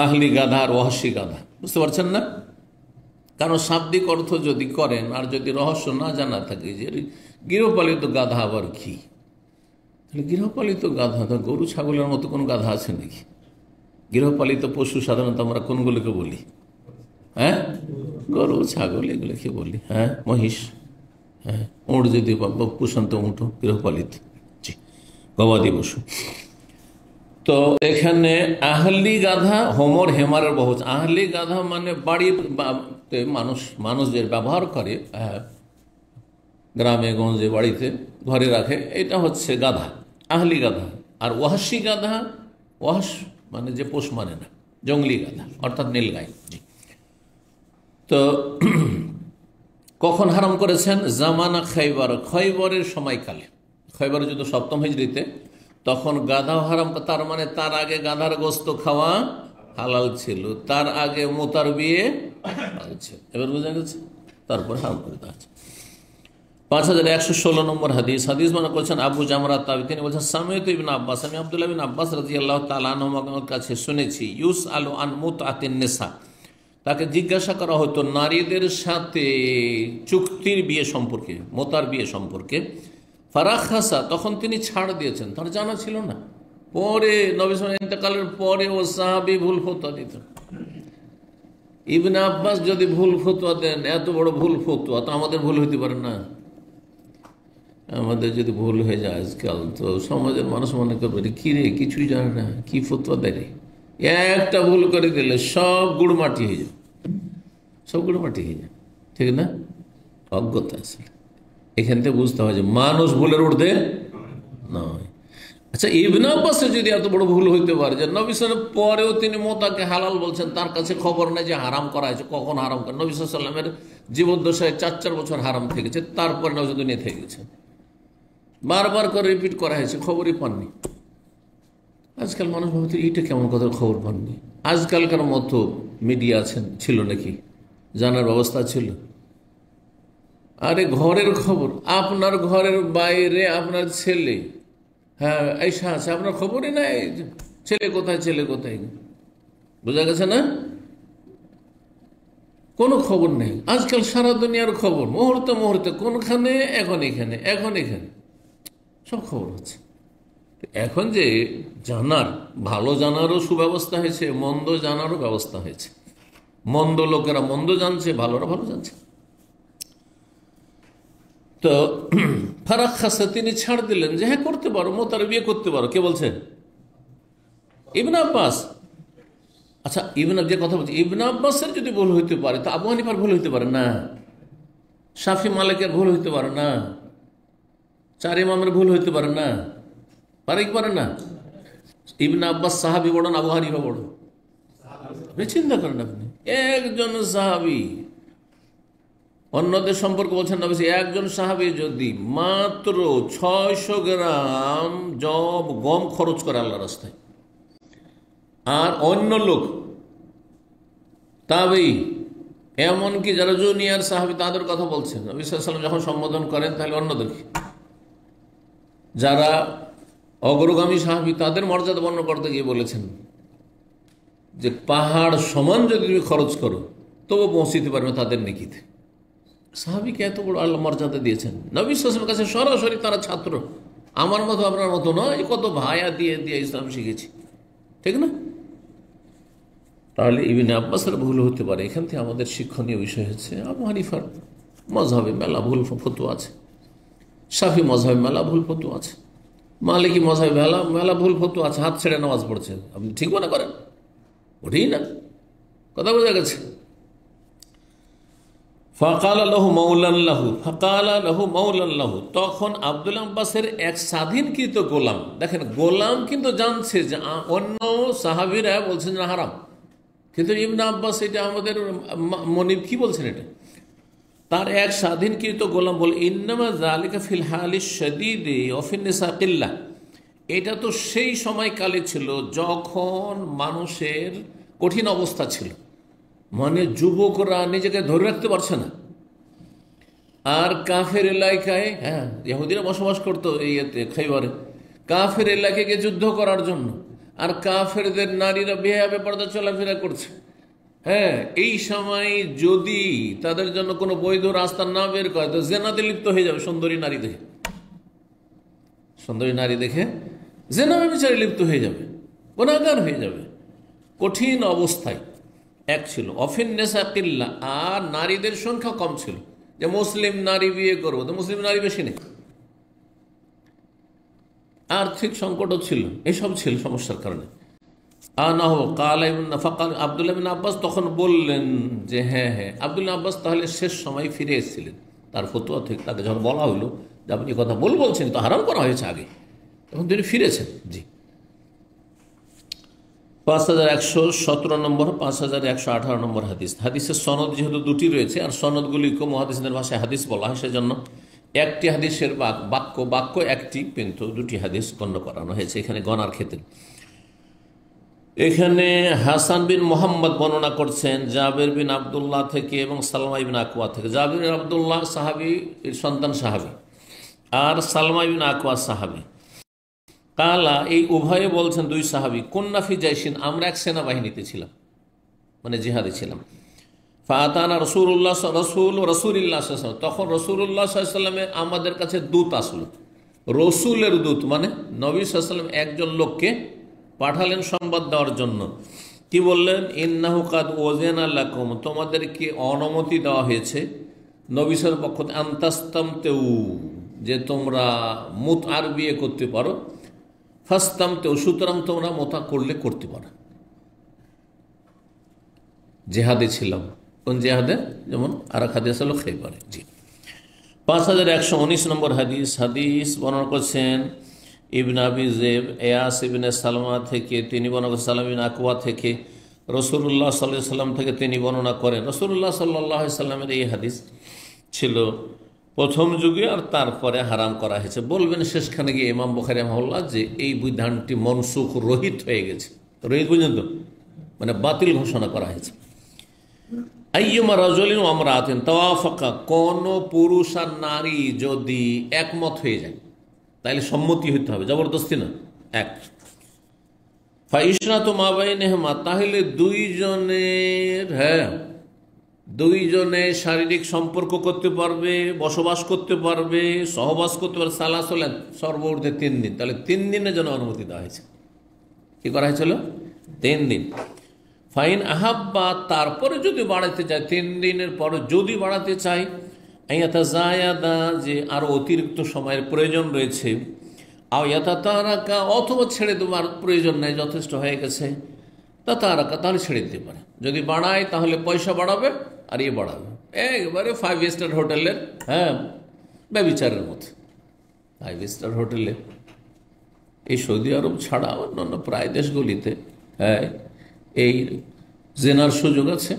আহলি গাধা আর ওয়াহশি গাধা। বুঝতে পারছেন না? কারণ শাব্দিক অর্থ যদি করেন আর যদি রহস্য না জানা থাকে যে গৃহপালিত গাধা আবার কি, তাহলে গৃহপালিত গাধা তো গরু ছাগলের মতো কোনো গাধা আছে নাকি? গৃহপালিত পশু সাধারণত আমরা কোনগুলোকে বলি? হ্যাঁ, গরু ছাগল এগুলোকে বলি। হ্যাঁ, মহিষ, হ্যাঁ, উঁট যদি পুষন্ত উঁট গৃহপালিত, জি, গবাদি পশু। তো এখানে আহলি গাধা, হোমর হেমারের বহু। আহলি গাধা মানে বাড়ির মানুষ যে ব্যবহার করে, গ্রামে গঞ্জে বাড়িতে ঘরে রাখে, এটা হচ্ছে গাধা, আহলি গাধা। আর ওয়াহশি গাধা, ওয়াহশ মানে যে পোষ মানে না, জঙ্গলি গাধা অর্থাৎ নীলগাই। জি। তো কখন হারাম করেছেন? জামানা খৈবর, খৈবরের সময়কালে, খৈবরের যুদ্ধ 7ম হিজরিতে, তখন গাধা হারাম। তার মানে তার আগে গাধার গোস্ত খাওয়া হালাল ছিল, তার আগে মোতার বিয়ে হালাল ছিল। এবার বোঝা গেছে? তারপর হারাম করে দেওয়া আছে। 5116 নম্বর হাদিস। হাদিস মানে করছেন আবু জামরা তাবি, তিনি বলছেন সামিয়তু ইবনে আব্বাস, আমি আব্দুল্লাহ বিন আব্বাস রাদিয়াল্লাহু তাআলা আনহুর কাছে শুনেছি, ইউস আলু আন মুতআতিন নিসা, তাকে জিজ্ঞাসা করা হতো নারীদের সাথে চুক্তির বিয়ে সম্পর্কে, মোতার বিয়ে সম্পর্কে। ফারাখাসা, তখন তিনি ছাড় দিয়েছেন, তার জানা ছিল না। পরে নবী সাল্লাল্লাহু আলাইহি ওয়াসাল্লাম ইন্তেকালের পরে ও সাহাবী ভুল ফতোয়া দিতেন। ইবনে আব্বাস যদি ভুল ফতোয়া দেন, এত বড় ভুল ফতোয়া তো আমাদের ভুল হইতে পারে না? আমাদের যদি ভুল হয়ে যায় আজকাল, তো সমাজের মানুষ মনে করবে কি রে, কিছুই জানে না, কি ফতোয়া দেয় রে। একটা ভুল করে দিলে সব গুড় মাটি হয়ে যায়, সব গুড় মাটি হয়ে যায়, ঠিক না? অজ্ঞতা আসলে এখান থেকে বুঝতে হয় যে মানুষ ভুলের ঊর্ধ্বে নয়। আচ্ছা, ইবনে আব্বাসের যদি এত বড় ভুল হইতে পারে যে নবী সাল্লাল্লাহু আলাইহি ওয়াসাল্লাম পরেও তিনি মোতাকে হালাল বলছেন, তার কাছে খবর নেই যে হারাম করা হয়েছে, কখন হারাম করে। নবী সাল্লাল্লাহু আলাইহি ওয়াসাল্লামের জীবদ্দশায় 4 বছর হারাম থেকেছে, তারপরে নবী দুনিয়া থেকে গেছে, বারবার করে রিপিট করা হয়েছে, খবরই পাননি। আজকাল মানুষ ভাবতে এইটা কেমন কথা, খবর পাননি। আজকালকার মতো মিডিয়া আছেন, ছিল নাকি? জানার ব্যবস্থা ছিল? আরে ঘরের খবর, আপনার ঘরের বাইরে আপনার ছেলে, হ্যাঁ এইসা আছে, আপনার খবরই নাই, ছেলে কোথায়, ছেলে কোথায়, বোঝা গেছে না? কোনো খবর নেই। আজকাল সারা দুনিয়ার খবর, মুহূর্তে মুহূর্তে, কোনখানে, এখন এখানে, এখন এখানে, সব খবর হচ্ছে। এখন যে জানার, ভালো জানারও সুব্যবস্থা হয়েছে, মন্দ জানারও ব্যবস্থা হয়েছে। মন্দ লোকেরা মন্দ জানছে, ভালোরা ভালো জানছে। তো ফারাক খাসা, তিনি ছাড় দিলেন যে হ্যাঁ করতে পারো, মোতার বিয়ে করতে পারো। কে বলছেন? ইবনে আব্বাস। আচ্ছা, যে কথা বলছি, ইবনে আব্বাসের যদি ভুল হইতে পারে, তো আবু হানিফার ভুল হইতে পারে না? শাফি মালিকের ভুল হইতে পারে না? 4 ইমামের ভুল হইতে পারে না? পারে কি পারে না? ইবনে আব্বাস সাহাবী বড় না আবু হানিফা বড়? চিন্তা করেন আপনি, একজন সাহাবী অন্যদের সম্পর্কে বলছেন নবী, একজন সাহাবী যদি মাত্র 600 গ্রাম গম খরচ করে আল্লাহ রাস্তায়, আর অন্য লোক তাবেই, এমনকি যারা জুনিয়র সাহাবী তাদের কথা বলছেন নবী সাল্লাল্লাহু আলাইহি ওয়াসাল্লাম যখন সম্বোধন করেন, তাহলে অন্যদেরকে, যারা অগ্রগামী সাহাবী তাদের মর্যাদা বর্ণনা করতে গিয়ে বলেছেন যে পাহাড় সমান যদি তুমি খরচ করো তবু পৌঁছিতে পারবে তাদের নেকিতে। সাহাবীকে এত বড় আল্লাহ মর্যাদা দিয়েছেন। নবী সাল্লাল্লাহু আলাইহি ওয়াসাল্লামের কাছে সরাসরি তারা ছাত্র, আমার মতো আপনার মতো নয়, কত ভায়া দিয়ে দিয়ে ইসলাম শিখেছি, ঠিক না? তাহলে ইবনে আব্বাসের ভুল হতে পারে। এখান থেকে আমাদের শিক্ষণীয় বিষয় হচ্ছে আবু হানিফার মযহাবে মেলা ভুল ফতোয়া আছে, শাফি মযহাবে মেলা ভুল ফতোয়া আছে, মালিকি মযহাবে মেলা ভুল ফতোয়া আছে। হাত ছেড়ে নামাজ পড়ছে, আপনি ঠিক মনে করেন? ওঠেই না, কথা বোঝা গেছে। ফাকালা লাহু মাওলান লাহু, ফাকালা লাহু মাওলান লাহু, তখন আব্দুল আব্বাসের এক স্বাধীনকৃত গোলাম, দেখেন গোলাম কিন্তু জানছে যে অন্য সাহাবীরা বলছেন না হারাম, কিন্তু ইবনে আব্বাস এটা আমাদের মনিব কি বলছেন, এটা তার এক স্বাধীনকৃত গোলাম বলে ইন্নামা যালিকা ফিল হালিশ শাদীদি ওয়া ফিন নিসা কিল্লাহ, এটা তো সেই সময়কালে ছিল যখন মানুষের কঠিন অবস্থা ছিল, মানে যুবকরা নিজেকে ধরে রাখতে পারছে না, আর কাফের এলাকায়, হ্যাঁ ইহুদিরা বসবাস করতো এই খাইবারে, কাফের এলাকাকে যুদ্ধ করার জন্য, আর কাফেরদের নারীরা বেহাবে পর্দা চলাফেরা করছে। হ্যাঁ, এই সময় যদি তাদের জন্য কোনো বৈধ রাস্তা না বের করে তো জেনাতে লিপ্ত হয়ে যাবে। সুন্দরী নারী দেখে, সুন্দরী নারী দেখে জেনাবে বিচারে লিপ্ত হয়ে যাবে, গুনাহগার হয়ে যাবে। কঠিন অবস্থায় এক ছিল অফিন নেশা কিল্লা, আর নারীদের সংখ্যা কম ছিল, যে মুসলিম নারী বিয়ে করবো তো মুসলিম নারী বেশি নেই, আর্থিক সংকটও ছিল, এসব ছিল সমস্যার কারণে। আব্দুল্লাহ বিন আব্বাস তখন বললেন যে হ্যাঁ হ্যাঁ, আব্দুল্লাহ আব্বাস তাহলে শেষ সময় ফিরে এসেছিলেন তার ফতোয়া থেকে, তাকে যখন বলা হইলো যে আপনি কথা বলছেন তো হারাম করা হয়েছে আগে, তখন তিনি ফিরেছেন। জি, 5117 নম্বর, 5118 নম্বর হাদিস। হাদিসের সনদ যেহেতু দুটি রয়েছে, আর সনদগুলিকে মুহাদ্দিসদের ভাষায় হাদিস বলা হয়, সেজন্য একটি হাদিসের বাক্য একটি, কিন্তু দুটি হাদিস গণ্য করানো হয়েছে এখানে গণার ক্ষেত্রে। এখানে হাসান বিন মোহাম্মদ বর্ণনা করছেন জাবের বিন আবদুল্লাহ থেকে এবং সালমা ইবিন আকওয়া থেকে। জাবের বিন আবদুল্লাহ সাহাবী, সন্তান সাহাবী, আর সালমা ইবিন আকওয়া সাহাবী। কালা, এই উভয়ে বলছেন দুই সাহাবী, কুন্না ফি জাইশিন, আমরা এক সেনাবাহিনীতে ছিলাম, মানে জিহাদে ছিলাম। ফাতানা রাসূলুল্লাহ রাসূলুল্লাহ, তখন রাসূলুল্লাহ সাল্লাল্লাহু আলাইহি ওয়াসাল্লামের আমাদের কাছে দূত আসলো। রসুলের দূত মানে নবী সাল্লাল্লাহু আলাইহি ওয়াসাল্লাম একজন লোককে পাঠালেন সংবাদ দেওয়ার জন্য। কি বললেন? ইন্নাহু কাদ ওয়াজানা লাকুম, তোমাদেরকে অনুমতি দেওয়া হয়েছে নবীর পক্ষ থেকে, আনতাস্তামতেউ, যে তোমরা মুতআর বিয়ে করতে পারো, ফাস্তামতেউ, সুতরাং তোমরা মুতা করলে করতে পারো। জেহাদে ছিলাম, কোন জেহাদে? যেমন আর এক হাদিস হলো খাইবারে। জি, 5119 নম্বর হাদিস। হাদিস বর্ণনা করছেন ইবনে আবি জেব ইয়াস ইবনে সালমা থেকে, তিনি বর্ণনা করেন সালাম বিন আকওয়া থেকে, রাসূলুল্লাহ সাল্লাল্লাহু আলাইহি ওয়াসাল্লাম থেকে তিনি বর্ণনা করেন। রাসূলুল্লাহ সাল্লাল্লাহু আলাইহি ওয়াসাল্লামের এই হাদিস ছিল প্রথম যুগে, আর তারপরে হারাম করা হয়েছে। বলবেন শেষখানে গিয়ে ইমাম বুখারী রাহিমাহুল্লাহ যে এই বিধানটি মনসুখ, রহিত হয়ে গেছে। রহিত পর্যন্ত মানে বাতিল ঘোষণা করা হয়েছে। আইয়ুমা রাজুলিন ওয়া ইমরাআতিন তাওয়াফাকা, কোন পুরুষ আর নারী যদি একমত হয়ে যায়, তাইলে সম্মতি হইতে হবে, জবরদস্তি না। এক ফাইশনাতু মা বাইনহুমা, তাহলে দুইজনে শারীরিক সম্পর্ক করতে পারবে, বসবাস করতে পারবে, সহবাস করতে পারবে, সালাসলেন সর্বঊর্ধ্বে 3 দিন। তাহলে 3 দিনের জন্য অনুমতি দেওয়া হয়েছে। কি করা হয়েছিল? 3 দিন। ফাইন আহাব্বা, তারপরে যদি বাড়াতে চায়, 3 দিনের পরে যদি বাড়াতে চায়, আইয়াতাজায়াদা, যে আরো অতিরিক্ত সময়ের প্রয়োজন রয়েছে, আয়াতাতারাকা, অথবা ছেড়ে দেওয়ার প্রয়োজন নেই, যথেষ্ট হয়ে গেছে, তাতারাকা, তাহলে ছেড়ে দিতে পারে। যদি বাড়ায় তাহলে পয়সা বাড়াবে, আর ইয়ে বাড়াবে একবারে 5 স্টার হোটেলের, হ্যাঁ ব্যভিচারের মতো। 5 স্টার হোটেলে এই সৌদি আরব ছাড়া অন্যান্য প্রায় দেশগুলিতে হ্যাঁ এই জেনার সুযোগ আছে।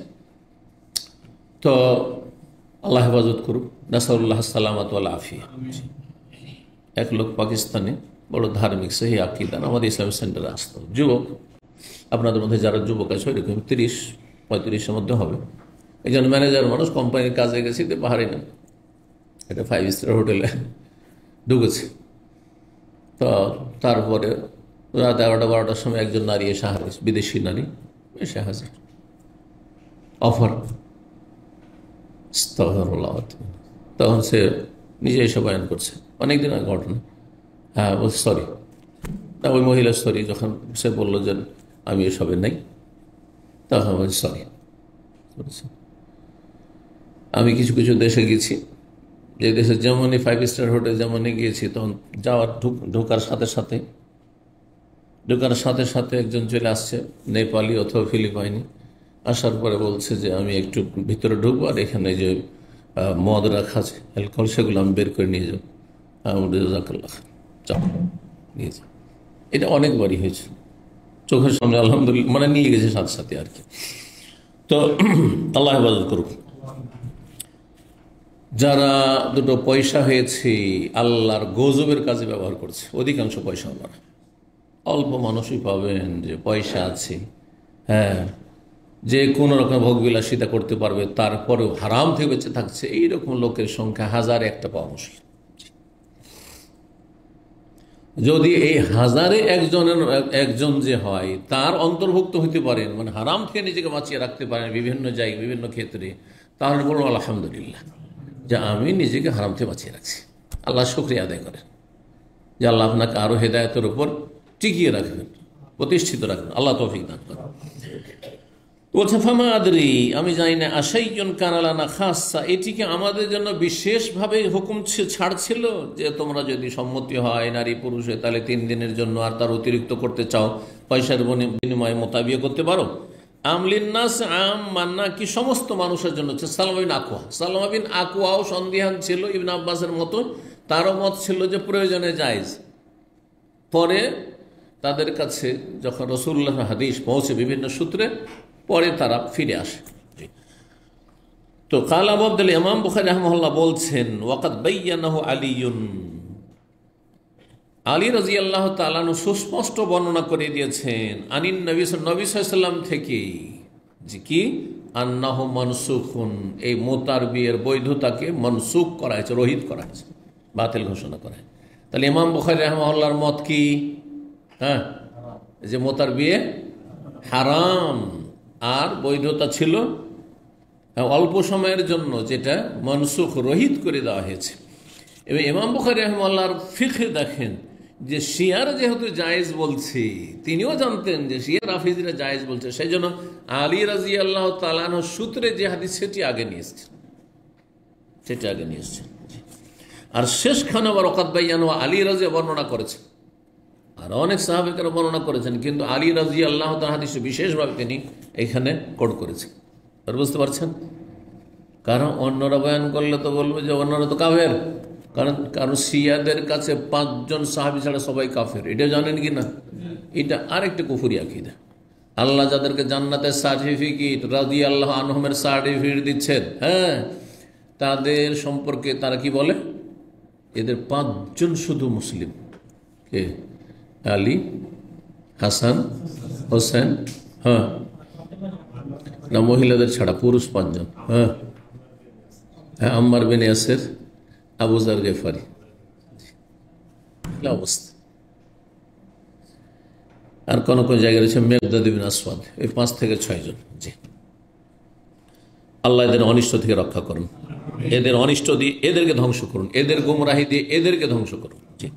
তো আল্লাহ হেফাজত করুক। নাসারুল্লাহ সালামাত ওয়াল আফিয়া। এক লোক পাকিস্তানে বড় ধার্মিক, সহি আকীদা, আমাদের ইসলামিক সেন্টারে আসতো, যুবক। আপনাদের মধ্যে যারা যুবক আছে ওইরকম 30-35-এর মধ্যে হবে। একজন ম্যানেজার মানুষ, কোম্পানির কাজে গেছে, পাহাড়ি না, এটা 5 স্টার হোটেলে ঢুকেছে। তো তারপরে রাত 11টা-12টার সময় একজন নারী এসে হাজির, বিদেশি নারী এসে হাজির, অফার। তখন সে নিজে এসে বয়ান করছে, অনেকদিন আগে ঘটনা। হ্যাঁ, বলছে সরি না, ওই মহিলা সরি। যখন সে বললো যে আমি এসবে নেই, তখন বলছি সরি। আমি কিছু কিছু দেশে গেছি, যে দেশে যেমনই 5 স্টার হোটেল যেমনই গিয়েছি, তখন যাওয়ার ঢোকার সাথে সাথে একজন চলে আসছে, নেপালি অথবা ফিলিপাইনি। আসার পরে বলছে যে আমি একটু ভিতরে ঢুকবো, আর এখানে যে মদ রাখা আছে, অ্যালকোহল, সেগুলো আমি বের করে নিয়ে যাবো। চাপ নিয়ে যাও। এটা অনেকবারই হয়েছে চোখের সামনে, আলহামদুলিল্লাহ, মানে নিয়ে গেছে সাথে সাথে আর কি। তো আল্লাহ হেফাজত করুক। যারা দুটো পয়সা হয়েছে আল্লাহর গজবের কাজে ব্যবহার করছে, অধিকাংশ পয়সা আল্লাহ, অল্প মানুষই পাবেন যে পয়সা আছে, হ্যাঁ, যে কোনো রকম ভোগবিলাসিতা করতে পারবে, তারপরেও হারাম থেকে বেঁচে থাকছে, এইরকম লোকের সংখ্যা 1000-এ একটা পাওয়া মুশকিল। যদি এই 1000-এ একজন যে হয়, তার অন্তর্ভুক্ত হইতে পারেন, মানে হারাম থেকে নিজেকে বাঁচিয়ে রাখতে পারেন বিভিন্ন জায়গায়, বিভিন্ন ক্ষেত্রে, তাহলে বলুন আলহামদুলিল্লাহ, যে আমি নিজেকে হারাম থেকে বাঁচিয়ে রাখছি। আল্লাহ শুকরিয়া আদায় করেন যে আল্লাহ আপনাকে আরো হেদায়েতের উপর টিকিয়ে রাখবেন, প্রতিষ্ঠিত রাখবেন। আল্লাহ তৌফিক দান করেন। বলছে ফামা আদরি, আমি জানি না, আশাইয়ুন কানা লানা খাসসা, এটিকে আমাদের জন্য বিশেষভাবে হুকুম ছাড় ছিল, যে তোমরা যদি সম্মতি হয় নারী পুরুষে, তাহলে 3 দিনের জন্য, আর তার অতিরিক্ত করতে চাও পয়সার বিনিময়ে মোতাবিয়া করতে পারো। আমলিন্নাস আম, মান্না কি সমস্ত মানুষের জন্য হচ্ছে। সালামা বিন আকওয়াও সন্দিহান ছিল ইবনে আব্বাসের মতো, তারও মত ছিল যে প্রয়োজনে জায়েজ। পরে তাদের কাছে যখন রাসূলুল্লাহর হাদিস পৌঁছে বিভিন্ন সূত্রে, পরে তারা ফিরে আসে। তো কাল আবু আব্দুল্লাহ ইমাম বুখারী রাহিমাহুল্লাহ বলছেন, ওয়াকাদ বায়্যানাহু আলীয়ুন, আলী রাদিয়াল্লাহু তাআলা আনহু সুস্পষ্ট বর্ণনা করে দিয়েছেন, আনিন নবী সাল্লাল্লাহু আলাইহি ওয়াসাল্লাম থেকে, যে কি আন্নাহু মানসুখুন, এই মোতার বিয়ের বৈধতাকে মনসুখ করা হয়েছে, রহিত করা হয়েছে, বাতিল ঘোষণা করা হয়। তাহলে ইমাম বুখারী রাহিমাহুল্লাহর মত কি? হ্যাঁ, যে মোতার বিয়ে হারাম, আর বৈধতা ছিল অল্প সময়ের জন্য, যেটা মনসুখ, রহিত করে দেওয়া হয়েছে। এবং ইমাম বুখারী রাহিমাহুল্লাহর ফিকহে দেখেন যে শিয়ারা যেহেতু জায়েজ বলছে, তিনিও জানতেন যে শিয়া রাফিজিরা জায়েজ বলছে, সেই জন্য আলী রাদিয়াল্লাহু তাআলা আনহু সূত্রে যে হাদিস, সেটি আগে নিয়ে এসছেন, আর শেষখানে আবার ওয়াকাদ বায়্যানাহু আলী রাদিয়াল্লাহু বর্ণনা করেছেন, আর অনেক সাহাবায়ে বর্ণনা করেছেন, কিন্তু আলী রাদিয়াল্লাহু তাআলা হাদিস বিশেষভাবে তিনি এখানে কোট করেছেন। আর বুঝতে পারছেন, কারণ অন্যরা বয়ান করলে তো বলবে যে অন্যরা তো কাফের, কারণ শিয়াদের কাছে 5 জন সাহাবী ছাড়া সবাই কাফের। এটা জানেন কি না? এটা আরেকটা কুফরি আকীদা। আল্লাহ যাদেরকে জান্নাতের সার্টিফিকেট, রাদিয়াল্লাহু আনহুমের সার্টিফিকেট দিচ্ছেন, হ্যাঁ, তাদের সম্পর্কে তারা কি বলে? এদের 5 জন শুধু মুসলিম, কে? আলী, হাসান, হোসেন, হ্যাঁ, না মহিলাদের ছাড়া পুরুষ 5 জন, হ্যাঁ, আম্মার বিন ইয়াসির, আবু যার গেফারি, অবস্থা। আর কোন কোন জায়গায় রয়েছে মেকদাদ বিন আসওয়াদ, এই 5 থেকে 6 জন। জি, আল্লাহ এদের অনিষ্ট থেকে রক্ষা করুন, এদের অনিষ্ট দিয়ে এদেরকে ধ্বংস করুন, এদের গুমরাহি দিয়ে এদেরকে ধ্বংস করুন। জি,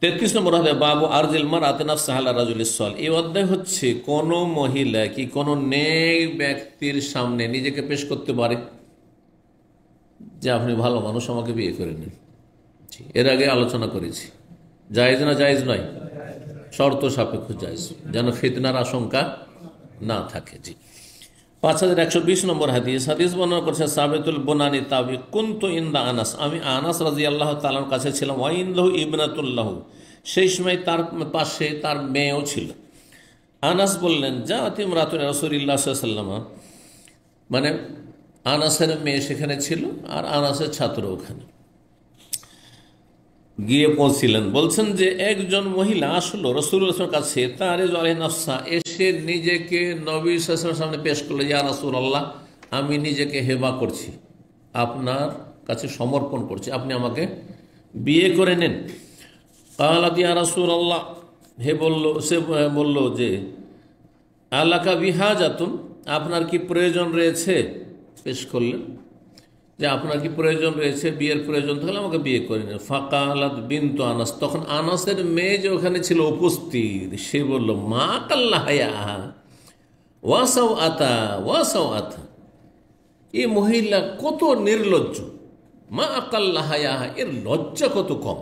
33 নম্বর অধ্যায়, বাবু আরজিল মারআতি নাফসাহা আলা রাজুলিস সালিহ। এই অধ্যায় হচ্ছে কোন মহিলা কি কোন নেক ব্যক্তির সামনে নিজেকে পেশ করতে পারে যে আপনি ভালো মানুষ, আমাকে বিয়ে করে নিন। এর আগে আলোচনা করেছি, জায়েজ না জায়েজ নয়, শর্ত সাপেক্ষ জায়েজ, যেন ফিতনার আশঙ্কা না থাকে। জি, 5120 নম্বর হাদিস বর্ণনা করছে সাবিতুল বুনানি তাবি, কুনতু ইনদা আনাস, আমি আনাস রাদিয়াল্লাহু তাআলার কাছে ছিলাম, ওয়া ইনদাহু ইবনাতুল্লাহু, সেই সময় তার পাশে তার মেয়েও ছিল। আনাস বললেন, জাআত ইমরাতুন রাসূলিল্লাহ সাল্লাল্লাহু আলাইহি ওয়াসাল্লাম, মানে আনাসের মেয়ে সেখানে ছিল আর আনাসের ছাত্র ওখানে গিয়ে পৌঁছিলেন। বলছেন যে একজন মহিলা আসলো রাসূলুল্লাহর কাছে, তারে জলে নফসা, এসে নিজেকে নবী সাল্লাল্লাহু আলাইহি ওয়াসাল্লামের সামনে পেশ করলো, ইয়া রাসূলুল্লাহ, আমি নিজেকে হেবা করছি, আপনার কাছে সমর্পণ করছি, আপনি আমাকে বিয়ে করে নেন। কালাত ইয়া রাসূলুল্লাহ, সে বলল যে আলাকা বিহাজাতুন, আপনার কি প্রয়োজন রয়েছে? পেশ করলেন যে আপনার কি প্রয়োজন রয়েছে, বিয়ের প্রয়োজন থাকলে আমাকে বিয়ে করে নেন। ফাকালাত বিনতু আনাস, তখন আনাসের মেয়ে যে ওখানে ছিল উপস্থিত, সে বলল মা কাল্লাহায়া ওয়াসাও আতা ওয়াসাও আতা, এই মহিলা কত নির্লজ্জ, মা আকাল্লাহায়া, এর লজ্জা কত কম,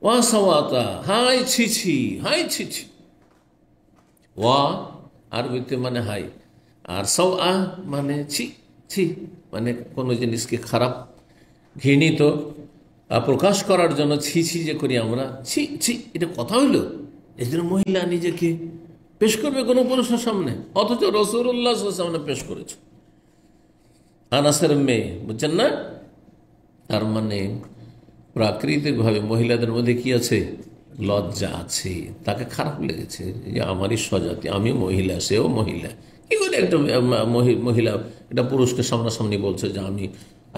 ওয়াসাও আতা, হাই ছিছি, হাই ছিছি। ওয়া আরবিতে মানে হাই, আর সাও আ মানে ছি ছি, মানে কোনো জিনিসকে খারাপ ঘৃণিত প্রকাশ করার জন্য ছি ছি যে করি আমরা, ছি ছি, এটা কথা হইল? এই জন্য মহিলা নিজেকে পেশ করবে কোনো পুরুষের সামনে, অথচ রাসূলুল্লাহ সাল্লাল্লাহু আলাইহি ওয়াসাল্লাম সামনে পেশ করেছে। আনাসের মেয়ে, বুঝছেন না? তার মানে প্রাকৃতিকভাবে মহিলাদের মধ্যে কি আছে? লজ্জা আছে। তাকে খারাপ লেগেছে যে আমারই স্বজাতি, আমি মহিলা, সেও মহিলা, কি করে একটা মহিলা একটা পুরুষকে সামনাসামনি বলছে যে আমি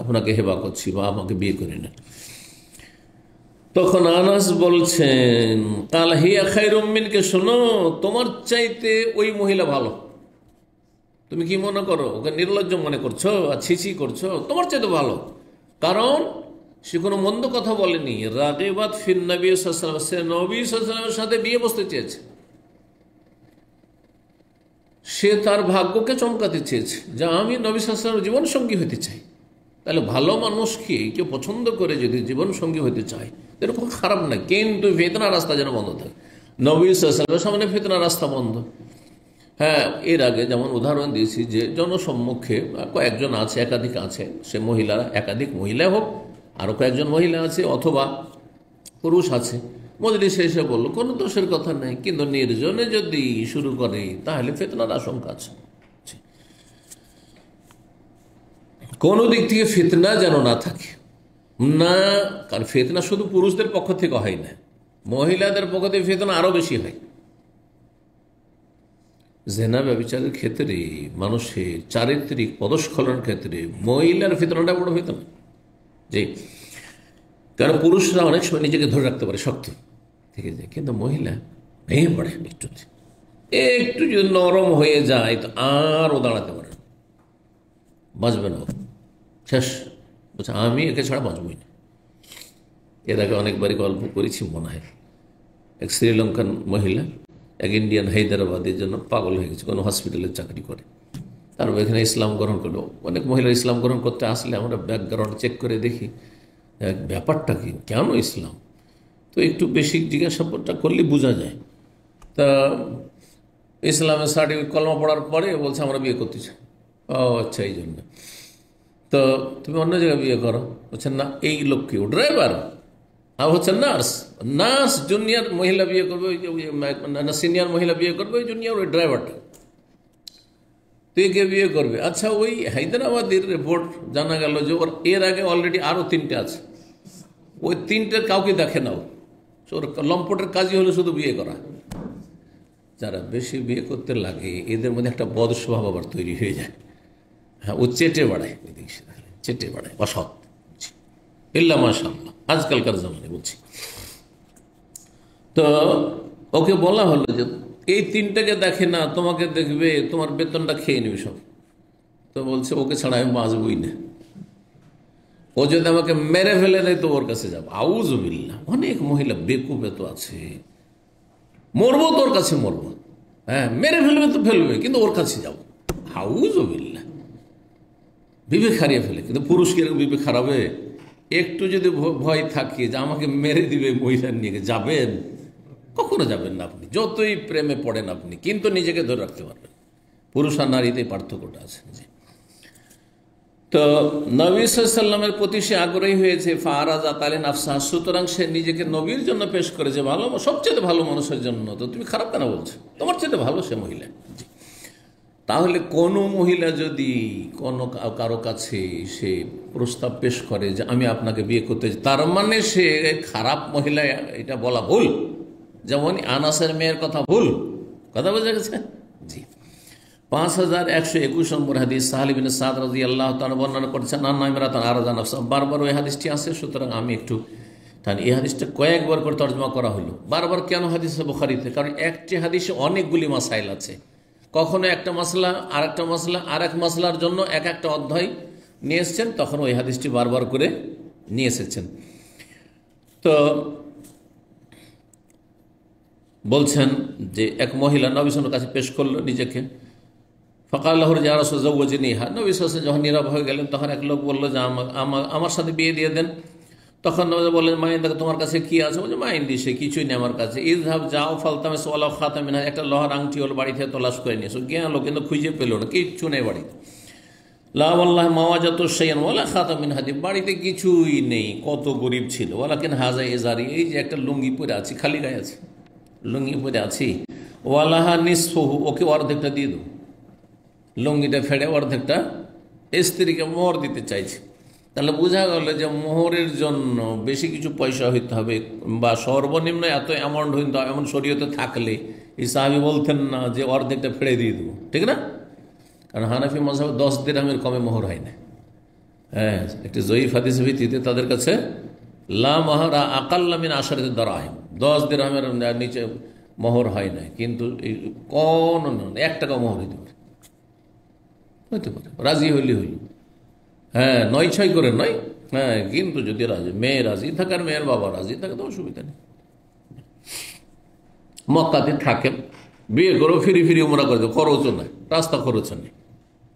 আপনাকে হেবা করছি বা আমাকে বিয়ে করে নেন। তখন আনাস বলছেন, কাল হিয়া খায়রুম মিনকা, শোনো, তোমার চাইতে ওই মহিলা ভালো। তুমি কি মনে করো ওকে নির্লজ্জ মনে করছো আর ছিছি করছো? তোমার চাইতে ভালো, কারণ সে কোনো মন্দ কথা বলেনি। রাগিবাত ফিন নবী সাল্লাল্লাহু আলাইহি ওয়াসাল্লাম, সে নবী সাল্লাল্লাহু আলাইহি ওয়াসাল্লামের সাথে বিয়ে বসতে চেয়েছে, সে তার ভাগ্যকে চমকাতে চেয়েছে যে আমি নবী সাল্লাল্লাহু আলাইহি ওয়াসাল্লামের জীবন সঙ্গী হতে চাই। তাহলে ভালো মানুষকে কেউ পছন্দ করে যদি জীবন সঙ্গী হতে চায়, এরকম খারাপ না, কিন্তু ফিতনার রাস্তা যেন বন্ধ থাকে। নবী সাল্লাল্লাহু আলাইহি ওয়াসাল্লামের সামনে ফিতনার রাস্তা বন্ধ। হ্যাঁ, এর আগে যেমন উদাহরণ দিয়েছি যে জনসম্মুখে কয়েকজন আছে, একাধিক আছে, সে মহিলারা একাধিক মহিলা হোক, আরও কয়েকজন মহিলা আছে অথবা পুরুষ আছে, মজলিসে এসে বললো কোনো দোষের কথা নেই, কিন্তু নির্জনে যদি শুরু করে তাহলে ফিতনার আশঙ্কা আছে। কোনো দিক থেকে ফিতনা যেন না থাকে না, কারণ ফিতনা শুধু পুরুষদের পক্ষ থেকে হয় না, মহিলাদের পক্ষ থেকে ফিতনা আরো বেশি হয়। জেনা ব্যভিচারের ক্ষেত্রে, মানুষের চারিত্রিক পদস্খলনের ক্ষেত্রে মহিলার ফিতনাটা বড় ফিতনা। জি, কারণ পুরুষরা অনেক সময় নিজেকে ধরে রাখতে পারে শক্ত থেকে যায়, কিন্তু মহিলা ভেঙে পড়ে একটু যদি নরম হয়ে যায় তো আরও দাঁড়াতে পারে, বাঁচবে না, শেষ। বলছে আমি একে ছাড়া বাঁচবই না। এর আগে অনেকবারই গল্প করেছি মনে হয়, এক শ্রীলঙ্কান মহিলা এক ইন্ডিয়ান হায়দ্রাবাদের জন্য পাগল হয়ে গেছে, কোনো হসপিটালে চাকরি করে, তারপর এখানে ইসলাম গ্রহণ করলো। অনেক মহিলা ইসলাম গ্রহণ করতে আসলে আমরা ব্যাকগ্রাউন্ড চেক করে দেখি ব্যাপারটা কি, কেন ইসলাম, তো একটু বেশি জিজ্ঞাসাবাদটা করলে বোঝা যায়। তা ইসলামের সার্টিফিকেট কলমা পড়ার পরে বলছে আমরা বিয়ে করতে চাই। ও আচ্ছা, এই জন্য তো তুমি অন্য জায়গায় বিয়ে করো। বলছেন না, এই লোক কি ও ড্রাইভার, আর হচ্ছে নার্স, নার্স জুনিয়র মহিলা বিয়ে করবে, ওই সিনিয়র মহিলা বিয়ে করবে, ওই জুনিয়র ওই ড্রাইভারটা, তুই কে বিয়ে করবে? আচ্ছা, ওই হায়দ্রাবাদের রিপোর্ট জানা গেল যে ওর এর আগে অলরেডি আরও 3টে আছে, ওই 3টের কাউকে দেখে নাও, ওর লম্পটের কাজই হলো শুধু বিয়ে করা। যারা বেশি বিয়ে করতে লাগে এদের মধ্যে একটা বদ স্বভাব আবার তৈরি হয়ে যায়। হ্যাঁ, ও চেটে বাড়ায়, চেটে বাড়ায়, অসৎ, ইল্লা মাশাআল্লাহ, আজকালকার জামানে বলছি। তো ওকে বলা হলো যে এই 3টাকে দেখে না, তোমাকে দেখবে, তোমার বেতনটা খেয়ে নিবে সব। তো বলছে ওকে ছাড়া আমি বাঁচবই না, ও যদি আমাকে মেরে ফেলে দেয় তো ওর কাছে যাবো। আউযুবিল্লাহ, অনেক মহিলা বেকুবে তো আছে, মরবো তোর কাছে মরবো, হ্যাঁ মেরে ফেলবে তো ফেলবে, কিন্তু ওর কাছে যাবো। আউযুবিল্লাহ, বিবেক হারিয়ে ফেলে। কিন্তু পুরুষ কি এরকম বিবেক হারাবে? একটু যদি ভয় থাকে যে আমাকে মেরে দিবে মহিলা নিয়ে যাবেন, কখনো যাবেন না আপনি, যতই প্রেমে পড়েন আপনি, কিন্তু নিজেকে ধরে রাখতে পারবেন। পুরুষ আর নারীতে পার্থক্যটা আছে। তো নবী সাল্লাল্লাহু আলাইহি ওয়াসাল্লামের প্রতি সে আগ্রহী হয়েছে, ফারাজাত আলী নাফসাহা, সুতরাং সে নিজেকে নবীর জন্য পেশ করেছে, ভালো, সবচেয়ে ভালো মানুষের জন্য। তো তুমি খারাপ কেন বলছো? তোমার চেয়ে ভালো সে মহিলা। তাহলে কোনো মহিলা যদি কোনো কারো কাছে সে প্রস্তাব পেশ করে যে আমি আপনাকে বিয়ে করতে চাই, তার মানে সে খারাপ মহিলা, এটা বলা ভুল। যেমন আনাসের মেয়ের কথা ভুল, কথা বোঝা গেছে? জি। 5121 নম্বর হাদিস, সাহাল ইবনে সাদ রাদিয়াল্লাহু তাআলা বর্ণনা করেছেন, আন্না ইমরাতান আরাদা নাফসা। বারবার ওই হাদিসটি আছে, সুতরাং আমি একটু এই হাদিসটা কয়েকবার করে তর্জমা করা হলো। বারবার কেন হাদিস বুখারীতে? কারণ একটি হাদিসে অনেকগুলি মাসাইল আছে। কখনো একটা মাসলা আর একটা মাসলা আর এক মাসলার জন্য এক একটা অধ্যায় নিয়ে এসেছেন, তখন ওই হাদিসটি বারবার করে নিয়ে এসেছেন। তো বলছেন যে এক মহিলা নবী সাল্লাল্লাহু আলাইহি ওয়াসাল্লামের কাছে পেশ করলো নিজেকে। ফাকাল্লাহু ইয়া রাসূল যাওয়াজিনিহা। নবী সাল্লাল্লাহু আলাইহি ওয়াসাল্লাম যখন নীরব হয়ে গেলেন, তখন এক লোক বলল যে আমার সাথে বিয়ে দিয়ে দেন। তখন নবী বললেন, মাইন্দাকে, তোমার কাছে কি আছে? বলছে, মাইন্দি, সে কিছুই নেই আমার কাছে। ইযহাব, যাও, ফালতামিস ওয়ালাউ খাতামিন, একটা লোহার আংটি হল বাড়ি থেকে তলাশ করে নিয়েছো। গেল কিন্তু খুঁজে পেল না, কিচ্ছু নেই বাড়িতে। লা ওয়াল্লাহি মা ওয়াজাতু শাইআন ওয়ালা খাতামিন হাদিদ, বাড়িতে কিছুই নেই, কত গরিব ছিল। ওয়ালাকিন হাযা ইজারি, এই যে একটা লুঙ্গি পরে আছি, খালি গায়ে আছে, লুঙ্গি পরে আছি। ওয়ালাহা নিসফুহু, ওকে অর্ধেকটা দিয়ে দেবো। লুঙ্গিটা ফেড়ে অর্ধেকটা স্ত্রীকে মোহর দিতে চাইছে। তাহলে বোঝা গেল যে মোহরের জন্য বেশি কিছু পয়সা হইতে হবে, বা সর্বনিম্ন এত অ্যামাউন্ট হইতে হবে, এমন শরীয়তে থাকলে এই সাহাবী বলতেন না যে অর্ধেকটা ফেড়ে দিয়ে দেবো, ঠিক না? কারণ হানাফি মাযহাবে 10 দিরহামের কমে মোহর হয় না। হ্যাঁ, একটি জয়ীফ হাদিসের ভিত্তিতে তাদের কাছে লা মাহরা আকাল্লা মিন 10 দিরহাম, 10 দিরহামের নিচে মোহর হয় না। কিন্তু কোন 1 টাকা মোহর হইতে পারে, রাজি হইলে হইল। হ্যাঁ, 9-6 করে নয়। হ্যাঁ, কিন্তু যদি রাজি, মেয়ে রাজি থাকে আর মেয়ের বাবা রাজি থাকে, তো অসুবিধা নেই। মক্কাতে থাকেন, বিয়ে করো, ফিরি ফিরি উমরা করে দেবো, খরচও নাই, রাস্তা খরচও নেই,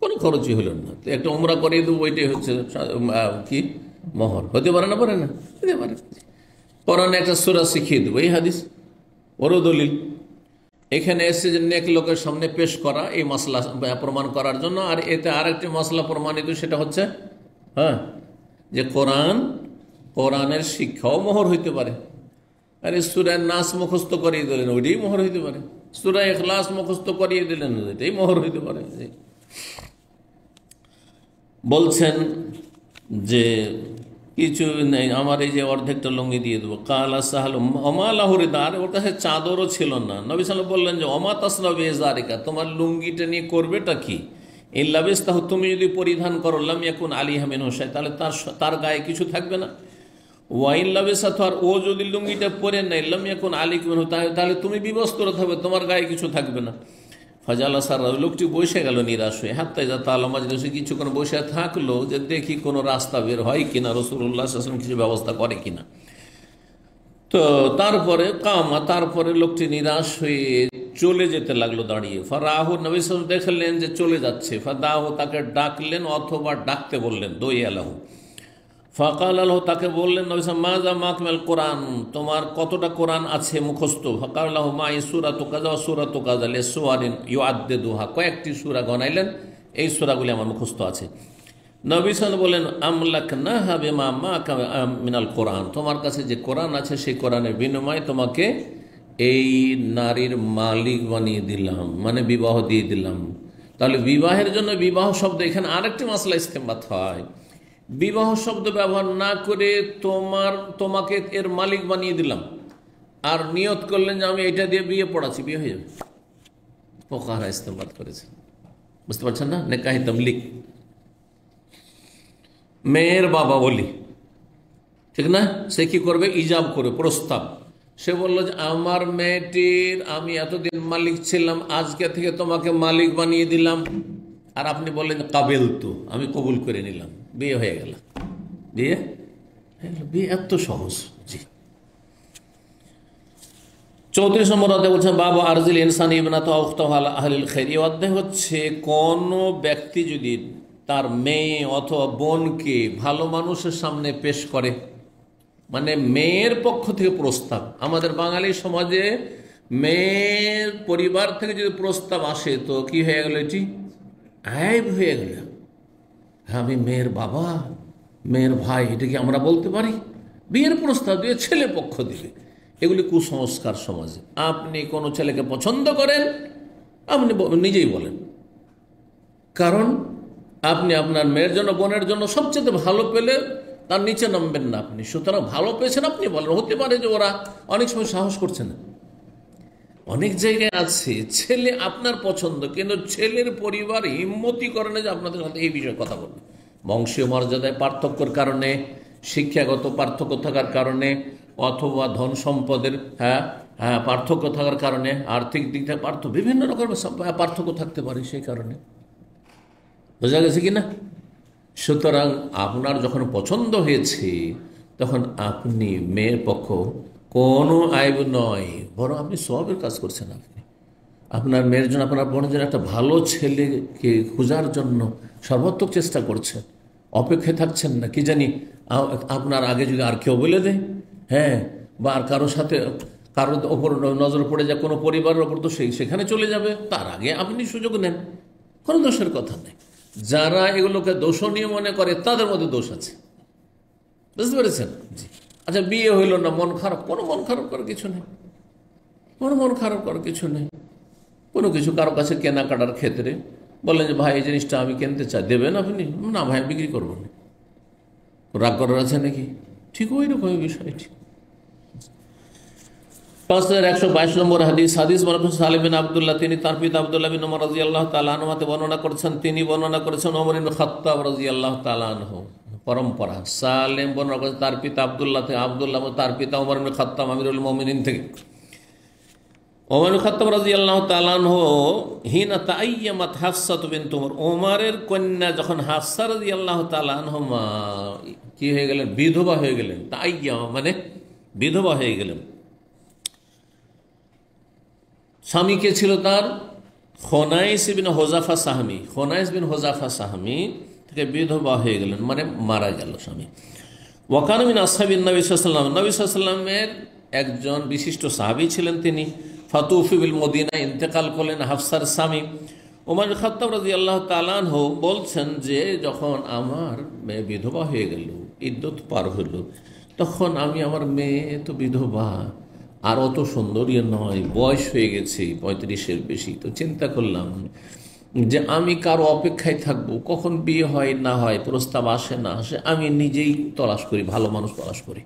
কোনো খরচই হইল না। তো একটা উমরা করিয়ে দেবো, ওইটাই হচ্ছে কি মোহর। হতে পারে না? পারে না, হতে পারে। কোরআনে একটা সূরা শিখিয়ে দেবো, এই হাদিস ওরও দলিল। এখানে এসে যে নেক লোকের সামনে পেশ করা, এই মাসলা প্রমাণ করার জন্য। আর এতে আরেকটি মাসলা প্রমাণিত, সেটা হচ্ছে যে কোরআনের শিক্ষাও মোহর হইতে পারে। আরে সূরা নাস মুখস্থ করিয়ে দিলেন, ওইটাই মোহর হইতে পারে। সূরা ইখলাস মুখস্থ করিয়ে দিলেন, ওইটাই মোহর হইতে পারে। বলছেন যে কিছু নেই, আমার এই যে অর্ধেকটা লুঙ্গি দিয়ে দেবো। কালা সাহাল অমা লাহুরিদার, ওর কাছে চাদরও ছিল না। নবী সাল্লাল্লাহু বললেন যে অমা তাসনাউ বিজারিকা, তোমার লুঙ্গিটা নিয়ে করবেটা কি? ইল্লা বিস্তাহু, তুমি যদি পরিধান করো, লাম ইয়াকুন আলাইহা মিনহু শাই, তাহলে তার গায়ে কিছু থাকবে না। ওয়া ইল্লা বিসাতু, আর ও যদি লুঙ্গিটা পরে নেয়, লাম ইয়াকুন আলাইকুম মিনহু, তাহলে তুমি বিবস্ত্র থাকবে, তোমার গায়ে কিছু থাকবে না। ফাজালা সার, লোকটি বসে গেল নিরাশ হয়ে। হাত্তা ইযা তাআলা মাজলিসে, কিছুক্ষণ বসে থাকলো যে দেখি কোনো রাস্তা বের হয় কিনা, রাসূলুল্লাহ সাল্লাল্লাহু আলাইহি ওয়াসাল্লাম কিছু ব্যবস্থা করে কিনা। তো তারপরে লোকটি নিরাশ হয়ে চলে যেতে লাগলো দাঁড়িয়ে। ফারাহু, নবী সাল্লাল্লাহু আলাইহি ওয়াসাল্লাম দেখলেন যে চলে যাচ্ছে। ফাদাহু, তাকে ডাকলেন অথবা ডাকতে বললেন, দই আলাহু। ফাকাল আল্লাহ, তাকে বললেন নবী সাল্লাল্লাহু আলাইহি ওয়াসাল্লাম, মাজা মাকমাল কোরআন, তোমার কতটা কোরআন আছে মুখস্থ? ফাকাল আল্লাহ, মাই সূরাতু কাযা ওয়া সূরাতু কাযা লিসওয়ারিন ইউআদ্দিদুহা, কয়েকটি সূরা গণাইলেন, এই সূরাগুলি আমার মুখস্থ আছে। নবী সাল্লাল্লাহু আলাইহি ওয়াসাল্লাম বলেন, আমলাকনাহা বিমা মাকা মিনাল কোরআন, তোমার কাছে যে কোরআন আছে সেই কোরআনের বিনিময়ে তোমাকে এই নারীর মালিক বানিয়ে দিলাম, মানে বিবাহ দিয়ে দিলাম। তাহলে বিবাহের জন্য বিবাহ শব্দ, এখানে আরেকটি মাসলা ইস্তেমবাত হয়। বিবাহ শব্দ ব্যবহার না করে তোমাকে এর মালিক বানিয়ে দিলাম, আর নিয়ত করলেন যে আমি এটা দিয়ে বিয়ে পড়াচ্ছি, বিয়ে হয়ে যাবে। ফুকাহারা ইস্তেমবাত করেছেন, বুঝতে পারছেন না? নেকাহে তামলিক, মেয়ের বাবা বলি, ঠিক না? সে কি করবে? ইজাব করে, প্রস্তাব। সে বলল যে আমার মেয়েটির আমি এতদিন মালিক ছিলাম, আজকে থেকে তোমাকে মালিক বানিয়ে দিলাম। আর আপনি বললেন কাবিল তু, আমি কবুল করে নিলাম, বিয়ে হয়ে গেল। বিয়ে এত সহজ। জি। 34 নম্বর অধ্যায় বলছেন, বাবা আরজিল ইনসান ইবনাতু উখতাহু আলা আহলিল খাইর। এই অধ্যায় হচ্ছে কোন ব্যক্তি যদি তার মেয়ে অথবা বোনকে ভালো মানুষের সামনে পেশ করে, মানে মেয়ের পক্ষ থেকে প্রস্তাব। আমাদের বাঙালি সমাজে মেয়ের পরিবার থেকে যদি প্রস্তাব আসে, তো কি হয়ে গেল? এটি আইব হয়ে গেল। আমি মেয়ের বাবা, মেয়ের ভাই, এটা কি আমরা বলতে পারি? বিয়ের প্রস্তাব দিয়ে ছেলে পক্ষ দিবে, এগুলি কুসংস্কার সমাজে। আপনি কোনো ছেলেকে পছন্দ করেন, আপনি নিজেই বলেন কারণ আপনি আপনার মেয়ের জন্য, বোনের জন্য সবচেয়ে ভালো পেলে তার নিচে নামবেন না আপনি। সুতরাং ভালো পেয়েছেন আপনি বলেন। হতে পারে যে ওরা অনেক সময় সাহস করছে না। অনেক জায়গায় আছে ছেলে আপনার পছন্দ, কিন্তু ছেলের পরিবার হিম্মতি করে না যে আপনাদের সাথে এই বিষয়ে কথা বলবে। বংশীয় মর্যাদায় পার্থক্যের কারণে, শিক্ষাগত পার্থক্য থাকার কারণে, অথবা ধন সম্পদের পার্থক্য থাকার কারণে, আর্থিক দিক থেকে পার্থক্য, বিভিন্ন রকমের পার্থক্য থাকতে পারে, সেই কারণে। বোঝা গেছে কি না? সুতরাং আপনার যখন পছন্দ হয়েছে তখন আপনি মেয়ের পক্ষ, কোনো আইব নয়, বরং আপনি সওয়াবের কাজ করছেন। আপনি আপনার মেয়ের জন্য, আপনার বোনের জন্য একটা ভালো ছেলেকে খোঁজার জন্য সর্বাত্মক চেষ্টা করছেন, অপেক্ষায় থাকছেন না কি জানি আপনার আগে যদি আর কেউ বলে দেয়, বা আর কারোর সাথে কারোর ওপর নজর পড়ে যায়, কোনো পরিবারের ওপর, তো সেখানে চলে যাবে, তার আগে আপনি সুযোগ নেন। কোনো দোষের কথা নেই। যারা এগুলোকে দোষণীয় মনে করে তাদের মধ্যে দোষ আছে, বুঝতে পেরেছেন? জি। আচ্ছা, বিয়ে হইল না, মন খারাপ, কোনো মন খারাপ করার কিছু নেই, কোনো মন খারাপ করার কিছু নেই। কোনো কিছু কারো কাছে কেনাকাটার ক্ষেত্রে বললেন যে ভাই এই জিনিসটা আমি কিনতে চাই, দেবেন আপনি? না ভাই, বিক্রি করবো না। রাগ করার আছে নাকি? ঠিক ওই রকমই বিষয়টি। 5122 নম্বর হাদিস সালিম বিন আব্দুল্লাহ, তিনি তার পিতা আব্দুল্লাহ বিন ওমর রাদিয়াল্লাহু তাআলা আনহু বর্ণনা করেছেন, তিনি বর্ণনা করেছেন ওমর ইবনে খাত্তাব রাদিয়াল্লাহু তাআলা আনহু। পরম্পরা, সালেম বর্ণনা করেছেন তার পিতা আব্দুল্লাহ থেকে, আব্দুল্লাহ তার পিতা ওমর ইবনে খাত্তাব আমিরুল মুমিনিন থেকে। ওমর ইবনে খাত্তাব রাদিয়াল্লাহু তাআলা আনহু হিনা তাআইয়ামাত হাফসা বিনত ওমর, ওমরের কন্যা যখন হাফসা রাদিয়াল্লাহু তাআলা আনহুমা কি হয়ে গেলেন, বিধবা হয়ে গেলেন। তাআইয়ামা মানে বিধবা হয়ে গেলেন। স্বামী কে ছিল তার? খোনাইস বিন হোজাফা সাহমি। খোনাইস বিন হোজাফা সাহমি থেকে বিধবা হয়ে গেলেন, মানে মারা গেল স্বামী। ওয়াকান মিন আসহাবিন নবী সাল্লাল্লাহু আলাইহি ওয়াসাল্লাম, নবী সাল্লাল্লাহু আলাইহি ওয়াসাল্লামের একজন বিশিষ্ট সাহাবী ছিলেন তিনি। ফাতুফি বিল মদিনা, ইন্তেকাল করলেন হাফসার স্বামী। ওমর খাত্তাব রাদিয়াল্লাহু তাআলা আনহু বলছেন যে যখন আমার মেয়ে বিধবা হয়ে গেল, ইদ্যত পার হইল, তখন আমি, আমার মেয়ে তো বিধবা, আর অত সুন্দরী নয়, বয়স হয়ে গেছে 35-এর বেশি, তো চিন্তা করলাম যে আমি কারো অপেক্ষায় থাকবো, কখন বিয়ে হয় না হয়, প্রস্তাব আসে না আসে, আমি নিজেই তলাশ করি, ভালো মানুষ তলাশ করি।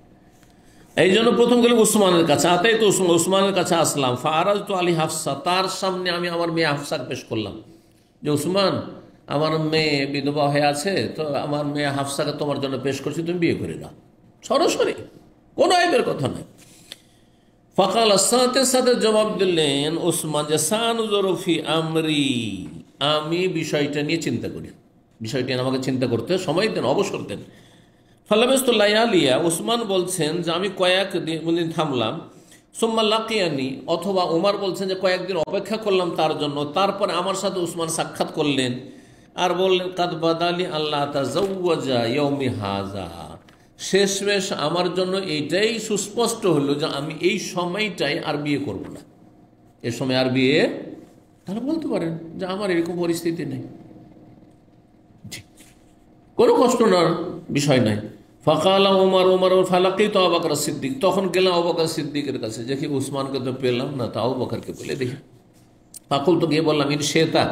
এই জন্য প্রথম গেলে উসমানের কাছে, আতাই তো উসমানের কাছে আসলাম। ফারাজ তো আলী হাফসা, তার সামনে আমি আমার মেয়ে হাফসাকে পেশ করলাম যে উসমান, আমার মেয়ে বিধবা হয়ে আছে, তো আমার মেয়ে হাফসাকে তোমার জন্য পেশ করছি, তুমি বিয়ে করে নাও। সরাসরি, কোনো আইবের কথা নেই। ফাকাল, সাথে সাথে জবাব দিলেন উসমান যে সানুজরফি আমরি, আমি বিষয়টা নিয়ে চিন্তা করি, বিষয়টি আমাকে চিন্তা করতে সময় দেন, অবসর দেন। ফালামেস্তুল্লাইয়ালিয়া, উসমান বলছেন যে আমি কয়েকদিন থামলাম। সুম্মা লাকিয়ানি, অথবা ওমর বলছেন যে কয়েকদিন অপেক্ষা করলাম তার জন্য, তারপরে আমার সাথে উসমান সাক্ষাৎ করলেন আর বললেন কাদ বাদালি আল্লাহ তাজাওয়াজা ইয়াউমি হাযা, শেষমেশ আমার জন্য এইটাই সুস্পষ্ট হলো যে আমি এই সময়টাই আর বিয়ে করব না, এ সময় আর বিয়ে। তাহলে বলতে পারেন যে আমার এরকম পরিস্থিতি নেই, কোনো কষ্ট নেওয়ার বিষয় নাই। ফাকালা ওমর, ওমর ফালাকি তো আবু বকর সিদ্দিক, তখন গেলাম আবু বকর সিদ্দিকের কাছে, দেখি উসমানকে তো পেলাম না, তা আবু বকরকে বলে দেখি। ফাকুল তো গিয়ে বললাম, ইন শেতা,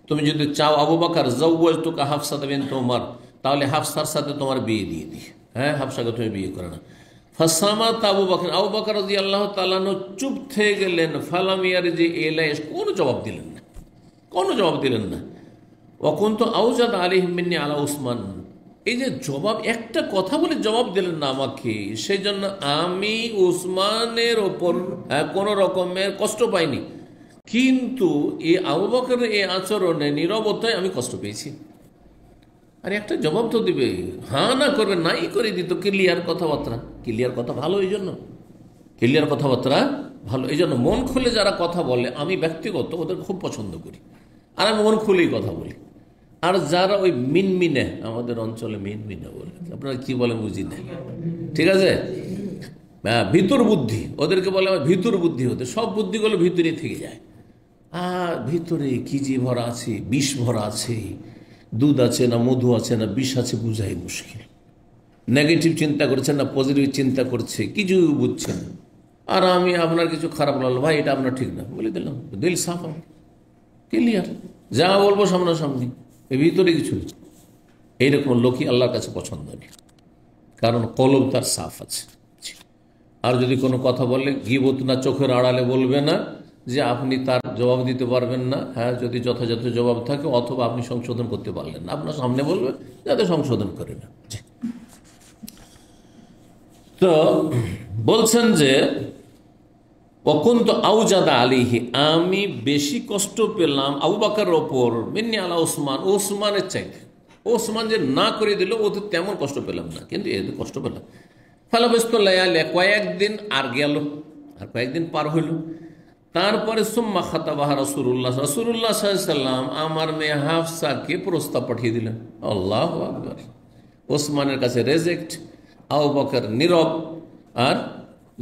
তুমি যদি চাও আবু বকর, জাওয়াজতুকা হাফসা বিনত ওমর, তাহলে হাফসার সাথে তোমার বিয়ে দিয়ে দিই। হাফসাকে তুমি বিয়ে করে না। ফাসামাত আবু বকর, আবু বকর রাদিয়াল্লাহু তাআলা চুপ থেকে গেলেন। ফালাম ইয়ারজি ইলাইহি, কোনো জবাব দিলেন না, কোনো জবাব দিলেন না। ওয়াকুনতু আউজাদ আলাইহি মিন্নি আলা উসমান, এই যে জবাব, একটা কথা বলে জবাব দিলেন না আমাকে, সেই জন্য আমি উসমানের ওপর কোনো রকমের কষ্ট পাইনি, কিন্তু এই আবু বকরের এই আচরণে, নীরবতায় আমি কষ্ট পেয়েছি। আর একটা জবাব তো দিবে, হ্যাঁ না করবে, নাই করে দিত। ক্লিয়ার কথাবার্তা, ক্লিয়ার কথা ভালো, এই জন্য ক্লিয়ার কথাবার্তা ভালো, এই জন্য মন খুলে যারা কথা বলে, আমি ব্যক্তিগত ওদের খুব পছন্দ করি, আর আমি মন খুলেই কথা বলি। আর যারা ওই মিনমিনে, আমাদের অঞ্চলে মিনমিনে বলে, আপনারা কি বলেন বুঝি না, ঠিক আছে, ভিতর বুদ্ধি, ওদেরকে বলে আমার ভিতর বুদ্ধি হতে, সব বুদ্ধিগুলো ভিতরে থেকে যায়। আর ভিতরে কি যে ভরা আছে, বিষ ভরা আছে, দুধ আছে না মধু আছে না বিষ আছে, বুঝাই মুশকিল। নেগেটিভ চিন্তা করছে না পজিটিভ চিন্তা করছে, কিছু বুঝছে না। আর আমি আপনার কিছু খারাপ লাগলো, ভাই এটা আপনার ঠিক না, বলে দিলাম, দিল সাফ, ক্লিয়ার, যা বলবো সামনাসামনি, এর ভিতরে কিছু নেই। এইরকম লোকই আল্লাহর কাছে পছন্দ নেই, কারণ কলব তার সাফ আছে। আর যদি কোনো কথা বলে গীবত না, চোখের আড়ালে বলবে না যে আপনি তার জবাব দিতে পারবেন না, হ্যাঁ যদি যথাযথ জবাব থাকে, অথবা আপনি সংশোধন করতে পারলেন না, আপনার সামনে বলবে যাতে সংশোধন করে না। তো বলছেন যে অকুন্ত আউজাদা আলিহি, আমি বেশি কষ্ট পেলাম আবু বকরের ওপর মিন্নি আলা ওসমান, ওসমানের চাইতে। ওসমান যে না করে দিল ওদের তেমন কষ্ট পেলাম না, কিন্তু এদের কষ্ট পেলাম। ফালাবস্তুল্লাহ, কয়েকদিন আর গেল, আর কয়েকদিন পার হইল। তারপরে সুম্মা খাতাবাহা রাসূলুল্লাহ রাসূলুল্লাহ সাল্লাল্লাহু আলাইহি ওয়াসাল্লাম আমার মেয়ে হাফসাকে প্রস্তাব পাঠিয়ে দিলেন। আল্লাহু আকবার। ওসমানের কাছে রেজেক্ট, আবু বকর নীরব, আর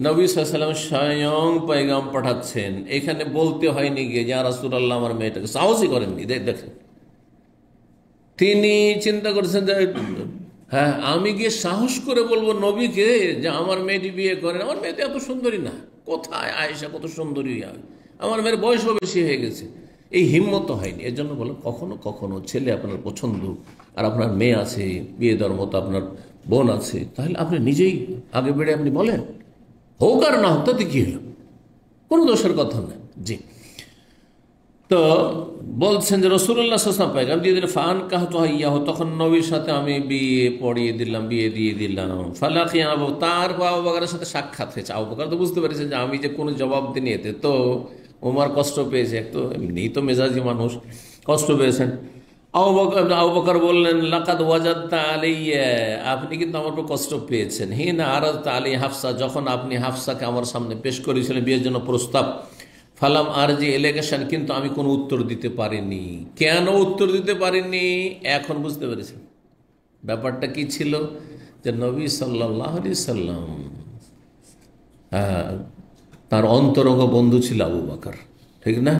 নবী সাল্লাল্লাহু আলাইহি ওয়াসাল্লাম স্বয়ং পয়গাম পাঠাচ্ছেন। এখানে বলতে হয়নি গিয়ে ইয়া রাসূলুল্লাহ আমার মেয়েটাকে, সাহসই করেননি। দেখেন, তিনি চিন্তা করেছেন যে হ্যাঁ আমি গিয়ে সাহস করে বলবো নবীকে যে আমার মেয়েটি বিয়ে করেন, আমার মেয়ে তো এত সুন্দরী না, কোথায় আয়েশা কত সুন্দরী, আমার মেয়ের বয়সও বেশি হয়ে গেছে, এই হিম্মত হয়নি। এর জন্য বলো কখনো কখনো ছেলে আপনার পছন্দ আর আপনার মেয়ে আছে, বিয়ে দেওয়ার মতো আপনার বোন আছে, তাহলে আপনি নিজেই আগে বেড়ে আপনি বলেন, হোক আর না হোক তাতে কি হলো, কোনো দোষের কথা নেই। জি, তো বলছেন যে রাসূলুল্লাহ সাল্লাল্লাহু আলাইহি ওয়াসাল্লাম পায়গাম দিয়ে দিলেন, ফান কাহতু ইয়াহু, তখন নবীর সাথে আমি বিয়ে পড়িয়ে দিলাম, বিয়ে দিয়ে দিলাম। ফালাকি আবু, তার আবু বকরের সাথে সাক্ষাৎ হয়েছে। আবু বকর তো বুঝতে পেরেছেন যে আমি যে কোনো জবাব দিইনি, এতে তো ওমর কষ্ট পেয়েছে, একটু এমনিই তো মেজাজি মানুষ, কষ্ট পেয়েছেন। আবু বকর বললেন, লাকাদ ওয়াজাদতা আলাইয়া, আপনি কিন্তু আমার উপর কষ্ট পেয়েছেন। হিনা আরাদতা আলাই হাফসা, যখন আপনি হাফসাকে আমার সামনে পেশ করেছিলেন বিয়ের জন্য প্রস্তাব। ফালাম আর যে এলেগেশন, কিন্তু আমি কোনো উত্তর দিতে পারিনি। কেন উত্তর দিতে পারিনি এখন বুঝতে পেরেছেন। ব্যাপারটা কি ছিল, যে নবী সাল্লাল্লাহু আলাইহি সাল্লাম তার অন্তরঙ্গ বন্ধু ছিল আবু বকর, ঠিক না?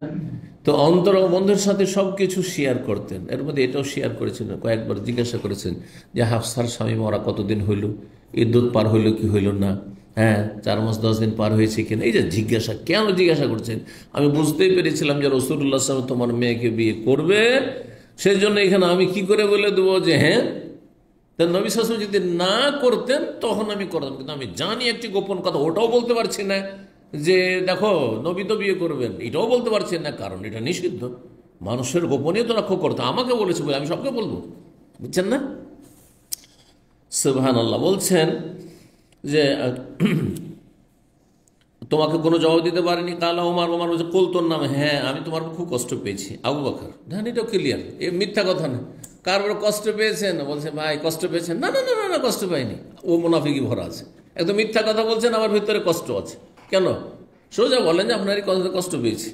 তো অন্তরঙ্গ বন্ধুর সাথে সব কিছু শেয়ার করতেন। এর মধ্যে এটাও শেয়ার করেছেন, কয়েকবার জিজ্ঞাসা করেছেন যে হাফসার স্বামী মরা কতদিন হইল, ইদ্যুৎ পার হইল কি হইল না, হ্যাঁ 4 মাস 10 দিন পার হয়েছে কিনা। এই যে জিজ্ঞাসা, কেন জিজ্ঞাসা করছেন? আমি বুঝতেই পেরেছিলাম যে রাসূলুল্লাহ সাল্লাল্লাহু আলাইহি ওয়াসাল্লাম তোমার মেয়েকে বিয়ে করবে, সেই জন্য এখানে আমি কি করে বলে দেবো যে হ্যাঁ। তা নবী সাল্লাল্লাহু আলাইহি ওয়াসাল্লাম যদি না করতেন তখন আমি করতাম, কিন্তু আমি জানি একটি গোপন কথা, ওটাও বলতে পারছি না যে দেখো নবী তো বিয়ে করবেন, এটাও বলতে পারছি না, কারণ এটা নিষিদ্ধ। মানুষের গোপনীয়তা রক্ষা করতে আমাকে বলেছে বলে আমি সবকে বলবো, বুঝছেন না? সুবহানাল্লাহ। বলছেন যে তোমাকে কোনো জবাব দিতে পারিনি। কালা ওমর, ওমর বলছে কুল, তোর নাম, হ্যাঁ আমি তোমার খুব কষ্ট পেয়েছি। আবু বকর, হ্যাঁ এটাও ক্লিয়ার, এ মিথ্যা কথা না। কার বড় কষ্ট পেয়েছেন? বলছে ভাই কষ্ট পেয়েছেন? না না না না না, কষ্ট পাইনি। ও মুনাফিকি ভরা আছে, একদম মিথ্যা কথা বলছেন, আমার ভিতরে কষ্ট আছে। কেন? সোজা বলেন যে আপনারই কষ্ট পেয়েছি,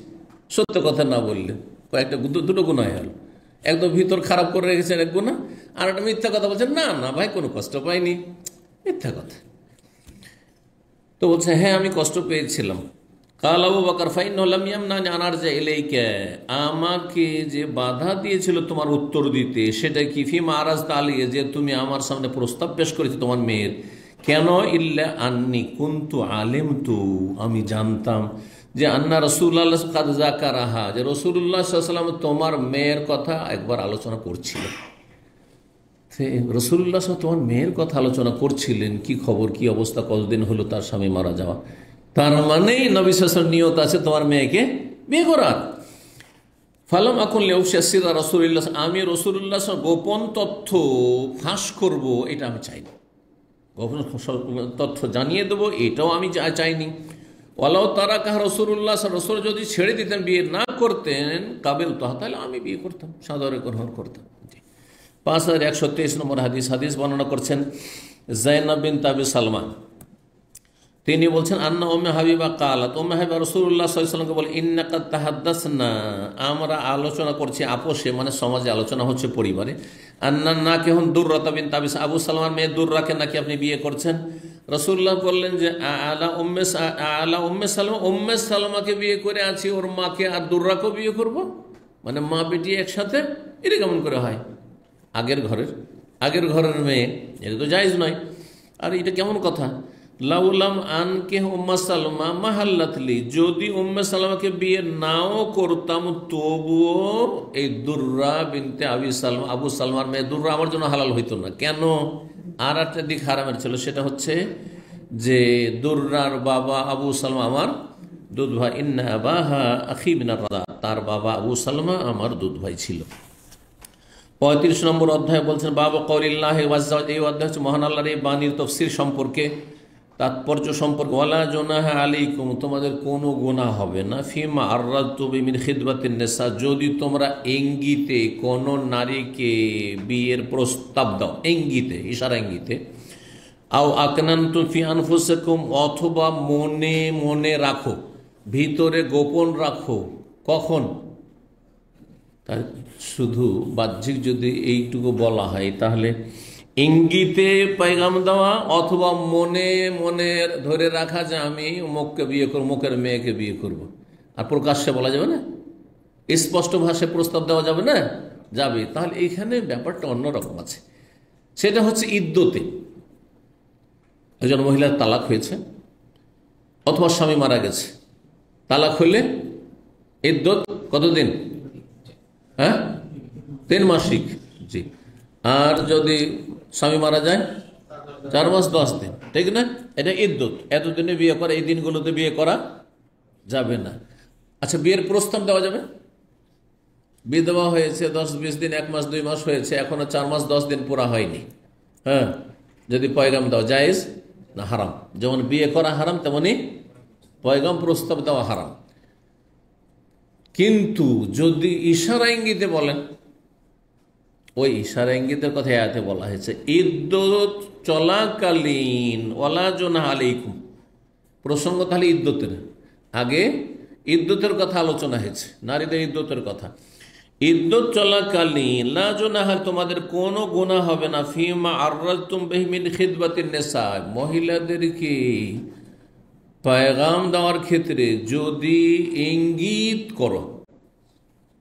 সত্য কথা না বললেন। কয়েকটা দুটো গুনাহ হলো, একদম ভিতর খারাপ করে রেখেছেন এক গুনাহ, আর একটা মিথ্যা কথা বলছেন, না না ভাই কোনো কষ্ট পাইনি, মিথ্যা কথা। তো বলছে হ্যাঁ আমি কষ্ট পেয়েছিলাম। কাল আবু বকর ফাইন্নাহু লাম ইয়ামনানি আন আরজা ইলাইকা, আমাকে যে বাধা দিয়েছিল তোমার উত্তর দিতে, সেটা কি ফিমা আরাজতা আলাইয়া, যে তুমি আমার সামনে প্রস্তাব পেশ করেছো তোমার মেয়ের, কেন? ইল্লা আন্নি কুনতু আলিমতু, আমি জানতাম যে আন্না রাসূলুল্লাহ কাদ যাকারাহা, যে রাসূলুল্লাহ সাল্লাল্লাহু আলাইহি ওয়াসাল্লাম তোমার মেয়ের কথা একবার আলোচনা করছিলেন। রাসূলুল্লাহ তোমার মেয়ের কথা আলোচনা করছিলেন, কি খবর, কি অবস্থা, কতদিন হলো তার স্বামী মারা যাওয়া, তার মানেই নবী সাল্লাল্লাহু আলাইহি ওয়াসাল্লাম নিয়ত আছে তোমার মেয়েকে বিয়ে করার। ফালাম আকুন লিউফশিয়া সিররা রাসূলুল্লাহ, আমি রাসূলুল্লাহ গোপন তথ্য ফাঁস করব এটা আমি চাইনি, গোপন তথ্য জানিয়ে দেবো এটাও আমি চাইনি। ওয়ালাউ তারাকাহা রাসূলুল্লাহ, রাসূল যদি ছেড়ে দিতেন, বিয়ে না করতেন, কাবিলতুহা, তাহলে আমি বিয়ে করতাম, সাদরে গ্রহণ করতাম। 5123 নম্বর হাদিস বর্ণনা করছেন যায়েনব বিনত আবি সালমা, তিনি বলছেন আন্না উম্মে হাবিবা কালাত, উম্মে হাবিবা রাসূলুল্লাহ সাল্লাল্লাহু আলাইহি ওয়াসাল্লামকে বলে, ইন্নাকা তাহাদ্দাসনা, আমরা আলোচনা করছি আপোষে, মানে সমাজে আলোচনা হচ্ছে, পরিবারে, আন্না নাকি হন দুররাতা বিনত আবি, আবু সালমার মেয়ে দুররাকে নাকি আপনি বিয়ে করছেন। রাসূলুল্লাহ বললেন যে আলা উম্মে সালমা, উম্মে সালমাকে বিয়ে করে আছি, ওর মাকে আর দুররাকেও বিয়ে করব, মানে মা বেটি একসাথে, এটা কেমন করে হয়? আগের ঘরের মেয়ে, এটা তো জায়েজ নয়। আর এটা কেমন কথা? লাউলাম আনকে উম্মা সালমা মাহাল্লাতলি, যদি উম্মে সালমাকে বিয়ে নাও করতাম তবুও এই দুররা বিনতে আবু সালমার মেয়ে দুররা আমার জন্য হালাল হইতো না। কেন? আর একটা দিক হারামের ছিল, সেটা হচ্ছে যে দুররার বাবা আবু সালমা আমার দুধ ভাই, ইন্না আবাহা আখি মিনার রাদা, তার বাবা আবু সালমা আমার দুধ ভাই ছিল। 35 নম্বর অধ্যায় বলছেন বাবা কওলিল্লাহি ওয়াজ্জা, এই অধ্যায় হচ্ছে মহান আল্লাহর এই বাণীর তফসির সম্পর্কে, তাৎপর্য সম্পর্কে। ওয়ালা জুনাহা আলাইকুম, তোমাদের কোনো গুনাহ হবে না, ফিমা আররাদতু মিন খিদবাতিন নিসা, যদি তোমরা ইঙ্গিতে কোনো নারীকে বিয়ের প্রস্তাব দাও, ইঙ্গিতে, ইশারা ইঙ্গিতে, আও আকনানতুম ফি আনফুসিকুম, অথবা মনে মনে রাখো, ভিতরে গোপন রাখো। কখন? তার শুধু বাহ্যিক যদি এইটুকু বলা হয়, তাহলে ইঙ্গিতে পয়গাম দেওয়া অথবা মনে মনে ধরে রাখা যে আমি অমুককে বিয়ে করব, অমুকের মেয়েকে বিয়ে করব, আর প্রকাশ্যে বলা যাবে না, স্পষ্ট ভাষায় প্রস্তাব দেওয়া যাবে না? যাবে। তাহলে এইখানে ব্যাপারটা অন্যরকম আছে, সেটা হচ্ছে ইদ্যতে। একজন মহিলার তালাক হয়েছে অথবা স্বামী মারা গেছে, তালাক হইলে ইদ্যত কতদিন? 3 মাসিক। জি। আর যদি স্বামী মারা যায় 4 মাস 10 দিন, ঠিক না? এটা ইদ্যত। এতদিনে বিয়ে করা, এই দিনগুলোতে বিয়ে করা যাবে না। আচ্ছা, বিয়ের প্রস্তাব দেওয়া যাবে? বিধবা হয়েছে 10-20 দিন, 1 মাস 2 মাস হয়েছে, এখনো 4 মাস 10 দিন পুরা হয়নি, যদি পয়গাম দেওয়া জায়েজ না হারাম? যেমন বিয়ে করা হারাম, তেমনি পয়গাম প্রস্তাব দেওয়া হারাম। কিন্তু যদি ইশারা ইঙ্গিতে বলেন, ওই ইশারা ইঙ্গিতের কথা আয়াতে বলা হয়েছে ইদ্যত চলাকালীন ওয়ালা জুনাহা আলাইকুম, প্রসঙ্গ তাহলে ইদ্যতের, আগে ইদ্যতের কথা আলোচনা হয়েছে, নারীদের ইদ্যতের কথা। ইদ্যত চলাকালীন লা জুনাহা, তোমাদের কোনো গুনাহ হবে না, ফিমা আররাদতুম বিহি মিন খিদবাতিন নিসা, মহিলাদেরকে পয়গাম দেওয়ার ক্ষেত্রে যদি ইঙ্গিত করো,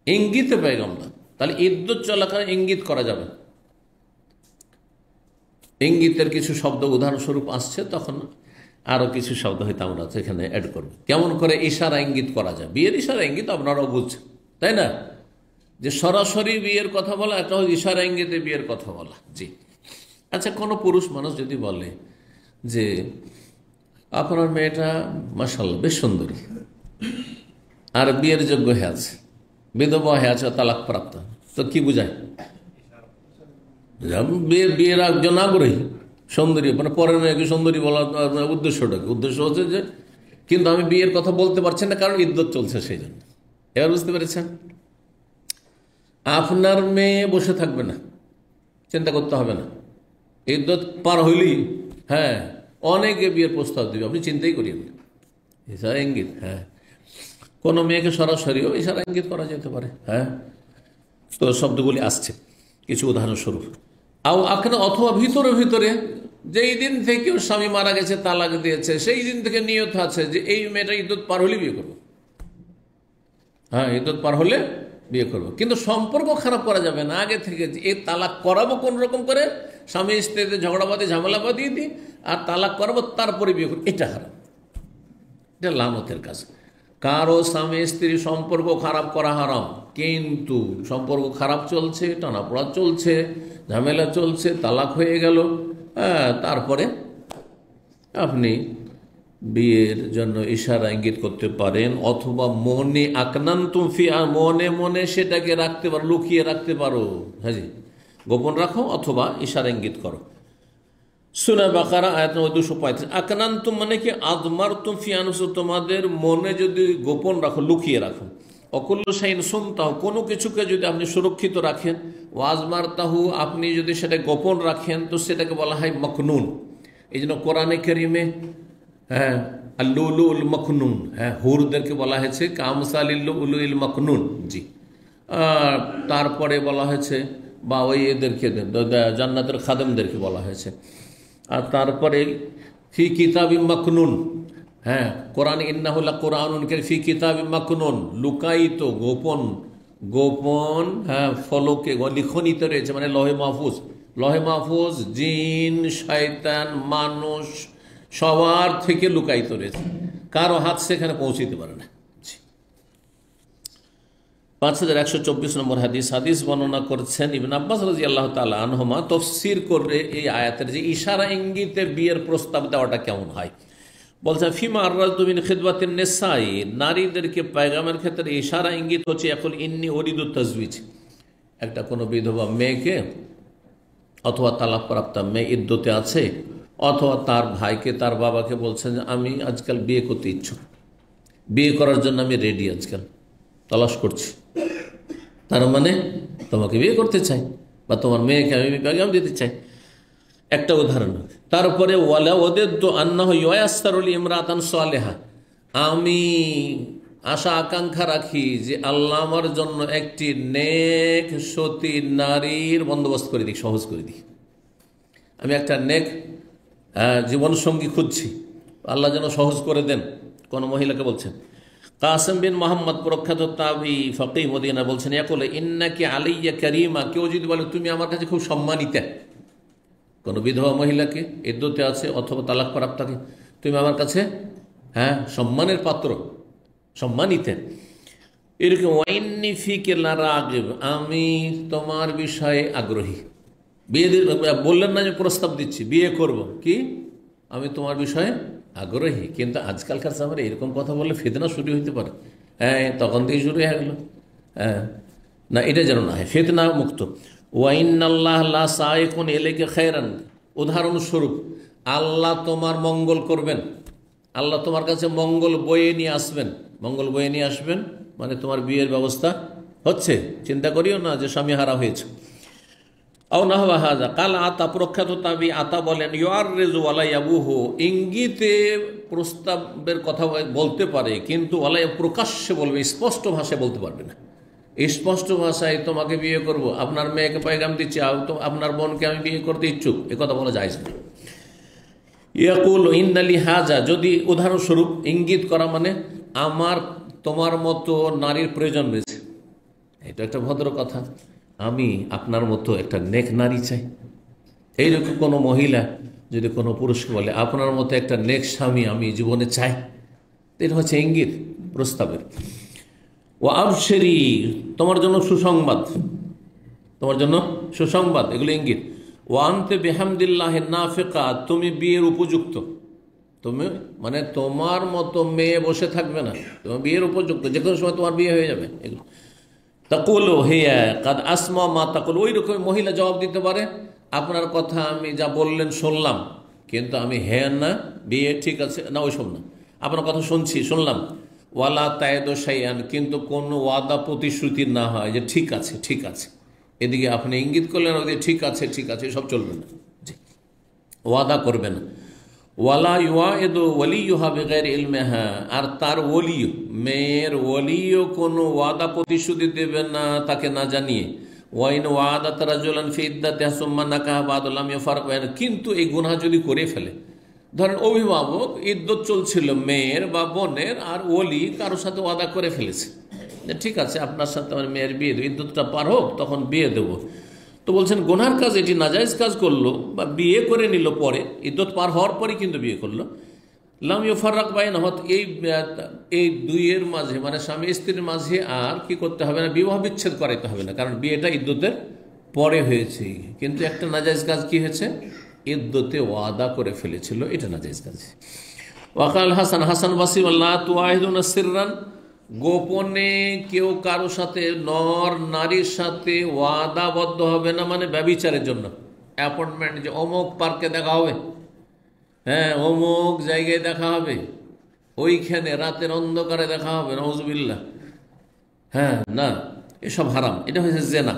ইঙ্গিতে পয়গাম দাও, তাহলে ইদ্যত চলাকালীন ইঙ্গিত করা যাবে। ইঙ্গিতের কিছু শব্দ উদাহরণস্বরূপ আসছে, তখন আরো কিছু শব্দ হয়তো আমরা এখানে অ্যাড করব। কেমন করে ইশারা ইঙ্গিত করা যায়? বিয়ের ইশারা ইঙ্গিত আপনারাও বুঝছেন, তাই না? যে সরাসরি বিয়ের কথা বলা, একটা ইশারা ইঙ্গিতে বিয়ের কথা বলা। জি। আচ্ছা, কোনো পুরুষ মানুষ যদি বলে যে আপনার মেয়েটা মাশাআল্লাহ বেশ সুন্দরী, আর বিয়ের যোগ্য হয়ে আছে, বিধবা হয়ে আছে, তালাক প্রাপ্ত, তো কি বুঝায়? বিয়ের একজন আগ্রহী, সুন্দরী, মানে পরের মেয়েকে সুন্দরী বলার উদ্দেশ্যটা কি? উদ্দেশ্য হচ্ছে যে কিন্তু আমি বিয়ের কথা বলতে পারছি না, কারণ ইদ্যত চলছে, সেই জন্য। এবার বুঝতে পেরেছেন? আপনার মেয়ে বসে থাকবে না, চিন্তা করতে হবে না, ইদ্যত পার হইলেই অনেকে বিয়ের প্রস্তাব দিবে, আপনি চিন্তাই করিয়েন না। ইশারা ইঙ্গিত, কোনো মেয়েকে সরাসরিও ইশারা ইঙ্গিত করা যেতে পারে। তো শব্দগুলি আসছে কিছু উদাহরণস্বরূপ। আখনা, অথবা ভিতরে ভিতরে, যেই দিন থেকে ওর স্বামী মারা গেছে, তালাক দিয়েছে, সেই দিন থেকে নিয়ত আছে যে এই মেয়েটা ইদ্যত পার হলে বিয়ে করবো, ইদ্যত পার হলে বিয়ে করবো। কিন্তু সম্পর্ক খারাপ করা যাবে না আগে থেকে, এই তালাক করাবো কোন রকম করে, স্বামী স্ত্রীতে ঝগড়াবাদী ঝামেলা বাদিয়ে দিই, আর তালাক করাবো, তারপরে বিয়ে করবো, এটা হারাম, এটা লানতের কাজ। কারো স্বামী স্ত্রী সম্পর্ক খারাপ করা হারাম, কিন্তু সম্পর্ক খারাপ চলছে, টানাপোড়া চলছে, ঝামেলা চলছে, তালাক হয়ে গেল, তারপরে আপনি বিয়ের জন্য ইশারা ইঙ্গিত করতে পারেন, অথবা মনে আকনানতুম ফি, মনে মনে সেটাকে রাখতে পারো, লুকিয়ে রাখতে পারো, জি, গোপন রাখো অথবা ইশারা ইঙ্গিত করো। সূরা বাকারা আয়াত 235। আকনানতুম মানে কি? আদমারতুম ফি আনফুসিকুম, তোমাদের মনে যদি গোপন রাখো, লুকিয়ে রাখো। অকুল্লু শাইইন সুনতাহু, কোনো কিছুকে যদি আপনি সুরক্ষিত রাখেন, ওয়াজমারতাহু, আপনি যদি সেটা গোপন রাখেন, তো সেটাকে বলা হয় মকনুন। এই জন্য কোরআনে কারীমে আল-লুলুল মকনুন, হুরদেরকে বলা হয়েছে কামসালিল লুলুল মকনুন। জি। তারপরে বলা হয়েছে, বা ওই এদেরকে জান্নাতের খাদেমদেরকে বলা হয়েছে। আর তারপরে ফি কিতাবিম মাকনুন, কোরআন ইন্নাহু লাকুরআনুন কারীম ফি কিতাবিম মাকনুন, লুকায়িত, গোপন, গোপন, ফলকে লিখনিতে রয়েছে, মানে লহে মাহফুজ। লহে মাহফুজ জিন, শয়তান, মানুষ সবার থেকে লুকায়িত রয়েছে, কারো হাত সেখানে পৌঁছিতে পারে না। 5124 নম্বর হাদিস বর্ণনা করছেন ইবনে আব্বাস রাদিয়াল্লাহু তাআলা আনহুমা, তাফসীর করে এই আয়াতের যে ইশারা ইঙ্গিতে বিয়ের প্রস্তাব দেওয়াটা কেমন হয়। বলছে ফিমা আররাজতু মিন খিদবাতিন নিসাই, নারীদেরকে পয়গামের ক্ষেত্রে ইশারা ইঙ্গিত হচ্ছে এখন ইন্নী উরিদু তাজওয়িজ, একটা কোনো বিধবা মেয়েকে অথবা তালাকপ্রাপ্তা মেয়ে ইদ্যতে আছে, অথবা তার ভাইকে তার বাবাকে বলছেন যে আমি আজকাল বিয়ে করতে ইচ্ছুক, বিয়ে করার জন্য আমি রেডি, আজকাল তালাশ করছি, তার মানে তোমাকে বিয়ে করতে চাই বা তোমার মেয়েকে আমি পেগাম দিতে চাই, একটা উদাহরণ। তারপরে ওয়ালা ওয়াদাদু আন্নাহু ইয়াসসারু লিমরাতান সালিহা, আমি আশা আকাঙ্ক্ষা রাখি যে আল্লাহ আমার জন্য একটি নেক সতী নারীর বন্দোবস্ত করে দিক, সহজ করে দিক। আমি একটা নেক জীবনসঙ্গী খুঁজছি, আল্লাহ যেন সহজ করে দেন। কোন মহিলাকে বলছেন। কাসেম বিন মোহাম্মদ প্রখ্যাত তাবি ফকিহ মদিনা বলছেন, ইয়াকুল ইন্নাকি আলাইয়া কারীমা, কেউ যদি বলে তুমি আমার কাছে খুব সম্মানিত, কোনো বিধবা মহিলাকে ইদ্যতে আছে অথবা তালাক প্রাপ্তাকে, তুমি আমার কাছে সম্মানের পাত্র, সম্মানিত, এরকম ওয়াইন্নি ফিকে লারাগিব, আমি তোমার বিষয়ে আগ্রহী। বিয়ে বললেন না যে প্রস্তাব দিচ্ছি, বিয়ে করব, কি আমি তোমার বিষয়ে আগ্রহী। কিন্তু আজকালকার সময় এরকম কথা বললে ফিতনা শুরু হইতে পারে। তখন থেকে শুরু হয়ে গেল। না, এটা যেন না হয়, ফিতনা মুক্ত। ওয়াইন্নাল্লাহ লা সাইকুন ইলাইকা খায়রান, উদাহরণস্বরূপ আল্লাহ তোমার মঙ্গল করবেন, আল্লাহ তোমার কাছে মঙ্গল বয়ে নিয়ে আসবেন। মঙ্গল বয়ে নিয়ে আসবেন মানে তোমার বিয়ের ব্যবস্থা হচ্ছে, চিন্তা করিও না যে স্বামী হারা হয়েছে। আও নাহওয়া হাযা কাল আতা, প্রখ্যাত তাবি আতা বলেন, ইউআররিজু ওয়ালা ইয়াবুহু, ইঙ্গিতে প্রস্তাবের কথা বলতে পারে কিন্তু ওয়ালা প্রকাশ্যে বলবে, স্পষ্ট ভাষায় বলতে পারবে না। স্পষ্ট ভাষায় তোমাকে বিয়ে করব, আপনার মেয়েকে পয়গাম দিচ্ছি, আপনার বোনকে আমি বিয়ে করতে ইচ্ছুক, এ কথা বলা যায় না। ইয়াকুল ইন্নালি হাজা, যদি উদাহরণস্বরূপ ইঙ্গিত করা মানে আমার তোমার মতো নারীর প্রয়োজন রয়েছে, এটা একটা ভদ্র কথা, আমি আপনার মতো একটা নেক নারী চাই। এইরকম কোনো মহিলা যদি কোনো পুরুষকে বলে আপনার মতো একটা নেক স্বামী আমি জীবনে চাই, এটা হচ্ছে ইঙ্গিত প্রস্তাবের। ও আবশেরি, তোমার জন্য সুসংবাদ, তোমার জন্য সুসংবাদ, এগুলো ইঙ্গিত। ও আনতে বেহামদিল্লাহ নাফিকা, তুমি বিয়ের উপযুক্ত, তুমি মানে তোমার মতো মেয়ে বসে থাকবে না, তোমার বিয়ের উপযুক্ত, যে কোনো সময় তোমার বিয়ে হয়ে যাবে। এগুলো তাকুল হিয়া কাদ আসমা মা তাকুল, ওই রকম মহিলা জবাব দিতে পারে আপনার কথা আমি যা বললেন শুনলাম, কিন্তু আমি না বিয়ে ঠিক আছে না ওইসব না, আপনার কথা শুনছি শুনলাম। ওয়ালা তায়েদো শাইআন, কিন্তু কোনো ওয়াদা প্রতিশ্রুতি না হয় যে ঠিক আছে ঠিক আছে, এদিকে আপনি ইঙ্গিত করলেন ওদিকে ঠিক আছে ঠিক আছে, সব চলবে না, ওয়াদা করবে না। ওয়ালা ইউআইদু ওয়ালিয়ুহা বিগাইরি ইলমিহা, আর তার ওলি, মেয়ের ওলিও কোনো ওয়াদা প্রতিশ্রুতি দেবে না তাকে না জানিয়ে। ওয়াইন ওয়াদাত রাজুলান ফি ইদ্দাতিহা সুম্মা নাকাহা বা'দা লাম ইউফারক বাইনা, কিন্তু এই গুনাহ যদি করে ফেলে, ধরেন অভিভাবক ইদ্যত চলছিল মেয়ের বা বোনের, আর ওলি কারোর সাথে ওয়াদা করে ফেলেছে যে ঠিক আছে আপনার সাথে আমার মেয়ের বিয়ে দেবো, ইদ্যতটা পার হোক তখন বিয়ে দেবো। তো বলছেন গুনার কাজ, এটি নাজায়েজ কাজ করলো বা বিয়ে করে নিল পরে, ইদ্যত পার হওয়ার পরই কিন্তু বিয়ে করলো। লাম ইউফাররাক বাইনাহুমা, এই দুইয়ের মাঝে মানে স্বামী স্ত্রীর মাঝে আর কি করতে হবে না, বিবাহ বিচ্ছেদ করাইতে হবে না, কারণ বিয়েটা ইদ্যতের পরে হয়েছে। কিন্তু একটা নাজায়েজ কাজ কি হয়েছে, ইদ্যতে ওয়াদা করে ফেলেছিল, এটা নাজায়েজ কাজ। ওয়াকাল হাসান, হাসান বাসরি আল্লাহ তুআহিদুনা সিররান, গোপনে কেউ কারো সাথে নর নারীর সাথে ওয়াদাবদ্ধ হবে না, মানে ব্যভিচারের জন্য অ্যাপয়েন্টমেন্ট, যে অমুক পার্কে দেখা হবে, অমুক জায়গায় দেখা হবে, ওইখানে রাতের অন্ধকারে দেখা হবে, নাউযুবিল্লাহ, না, এসব হারাম, এটা হয়েছে জেনা।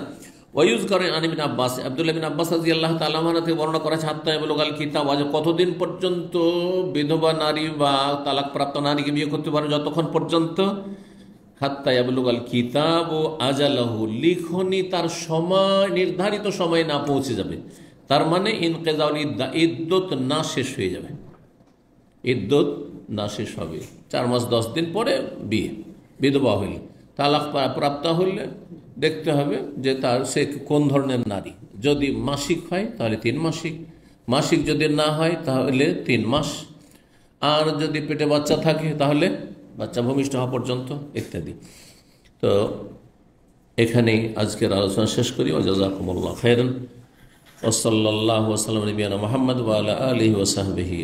ওয়াইউজ করে আনিবিন আব্বাস, আব্দুল্লাহ বিন আব্বাস রাদিয়াল্লাহু তাআলা আনহু থেকে বর্ণনা করা আছে, হাত্তা ইয়াবলুগাল কিতাব, আজ কতদিন পর্যন্ত বিধবা নারী বা তালাকপ্রাপ্ত নারীকে বিয়ে করতে পারে, যতক্ষণ পর্যন্ত হাত্তা ইয়াবলুগাল কিতাব ও আজালাহু, লিখনি তার সময় নির্ধারিত সময় না পৌঁছে যাবে, তার মানে ইনকিজাউল ইদ্দা, ইদ্যত না শেষ হয়ে যাবে, ইদ্যত না শেষ হবে, 4 মাস 10 দিন পরে বিয়ে। বিধবা হইলে, তালাক প্রাপ্ত হলে দেখতে হবে যে তার সে কোন ধরনের নারী, যদি মাসিক হয় তাহলে 3 মাসিক, মাসিক যদি না হয় তাহলে 3 মাস, আর যদি পেটে বাচ্চা থাকে তাহলে বাচ্চা ভূমিষ্ঠ হওয়া পর্যন্ত ইত্যাদি। তো এখানেই আজকের আলোচনা শেষ করি। জাযাকুমুল্লাহু খাইরান ওয়া সাল্লাল্লাহু ওয়া সাল্লাম আলা নবিয়িনা মুহাম্মদ ওয়া আলা আলিহি ওয়া সাহবিহি।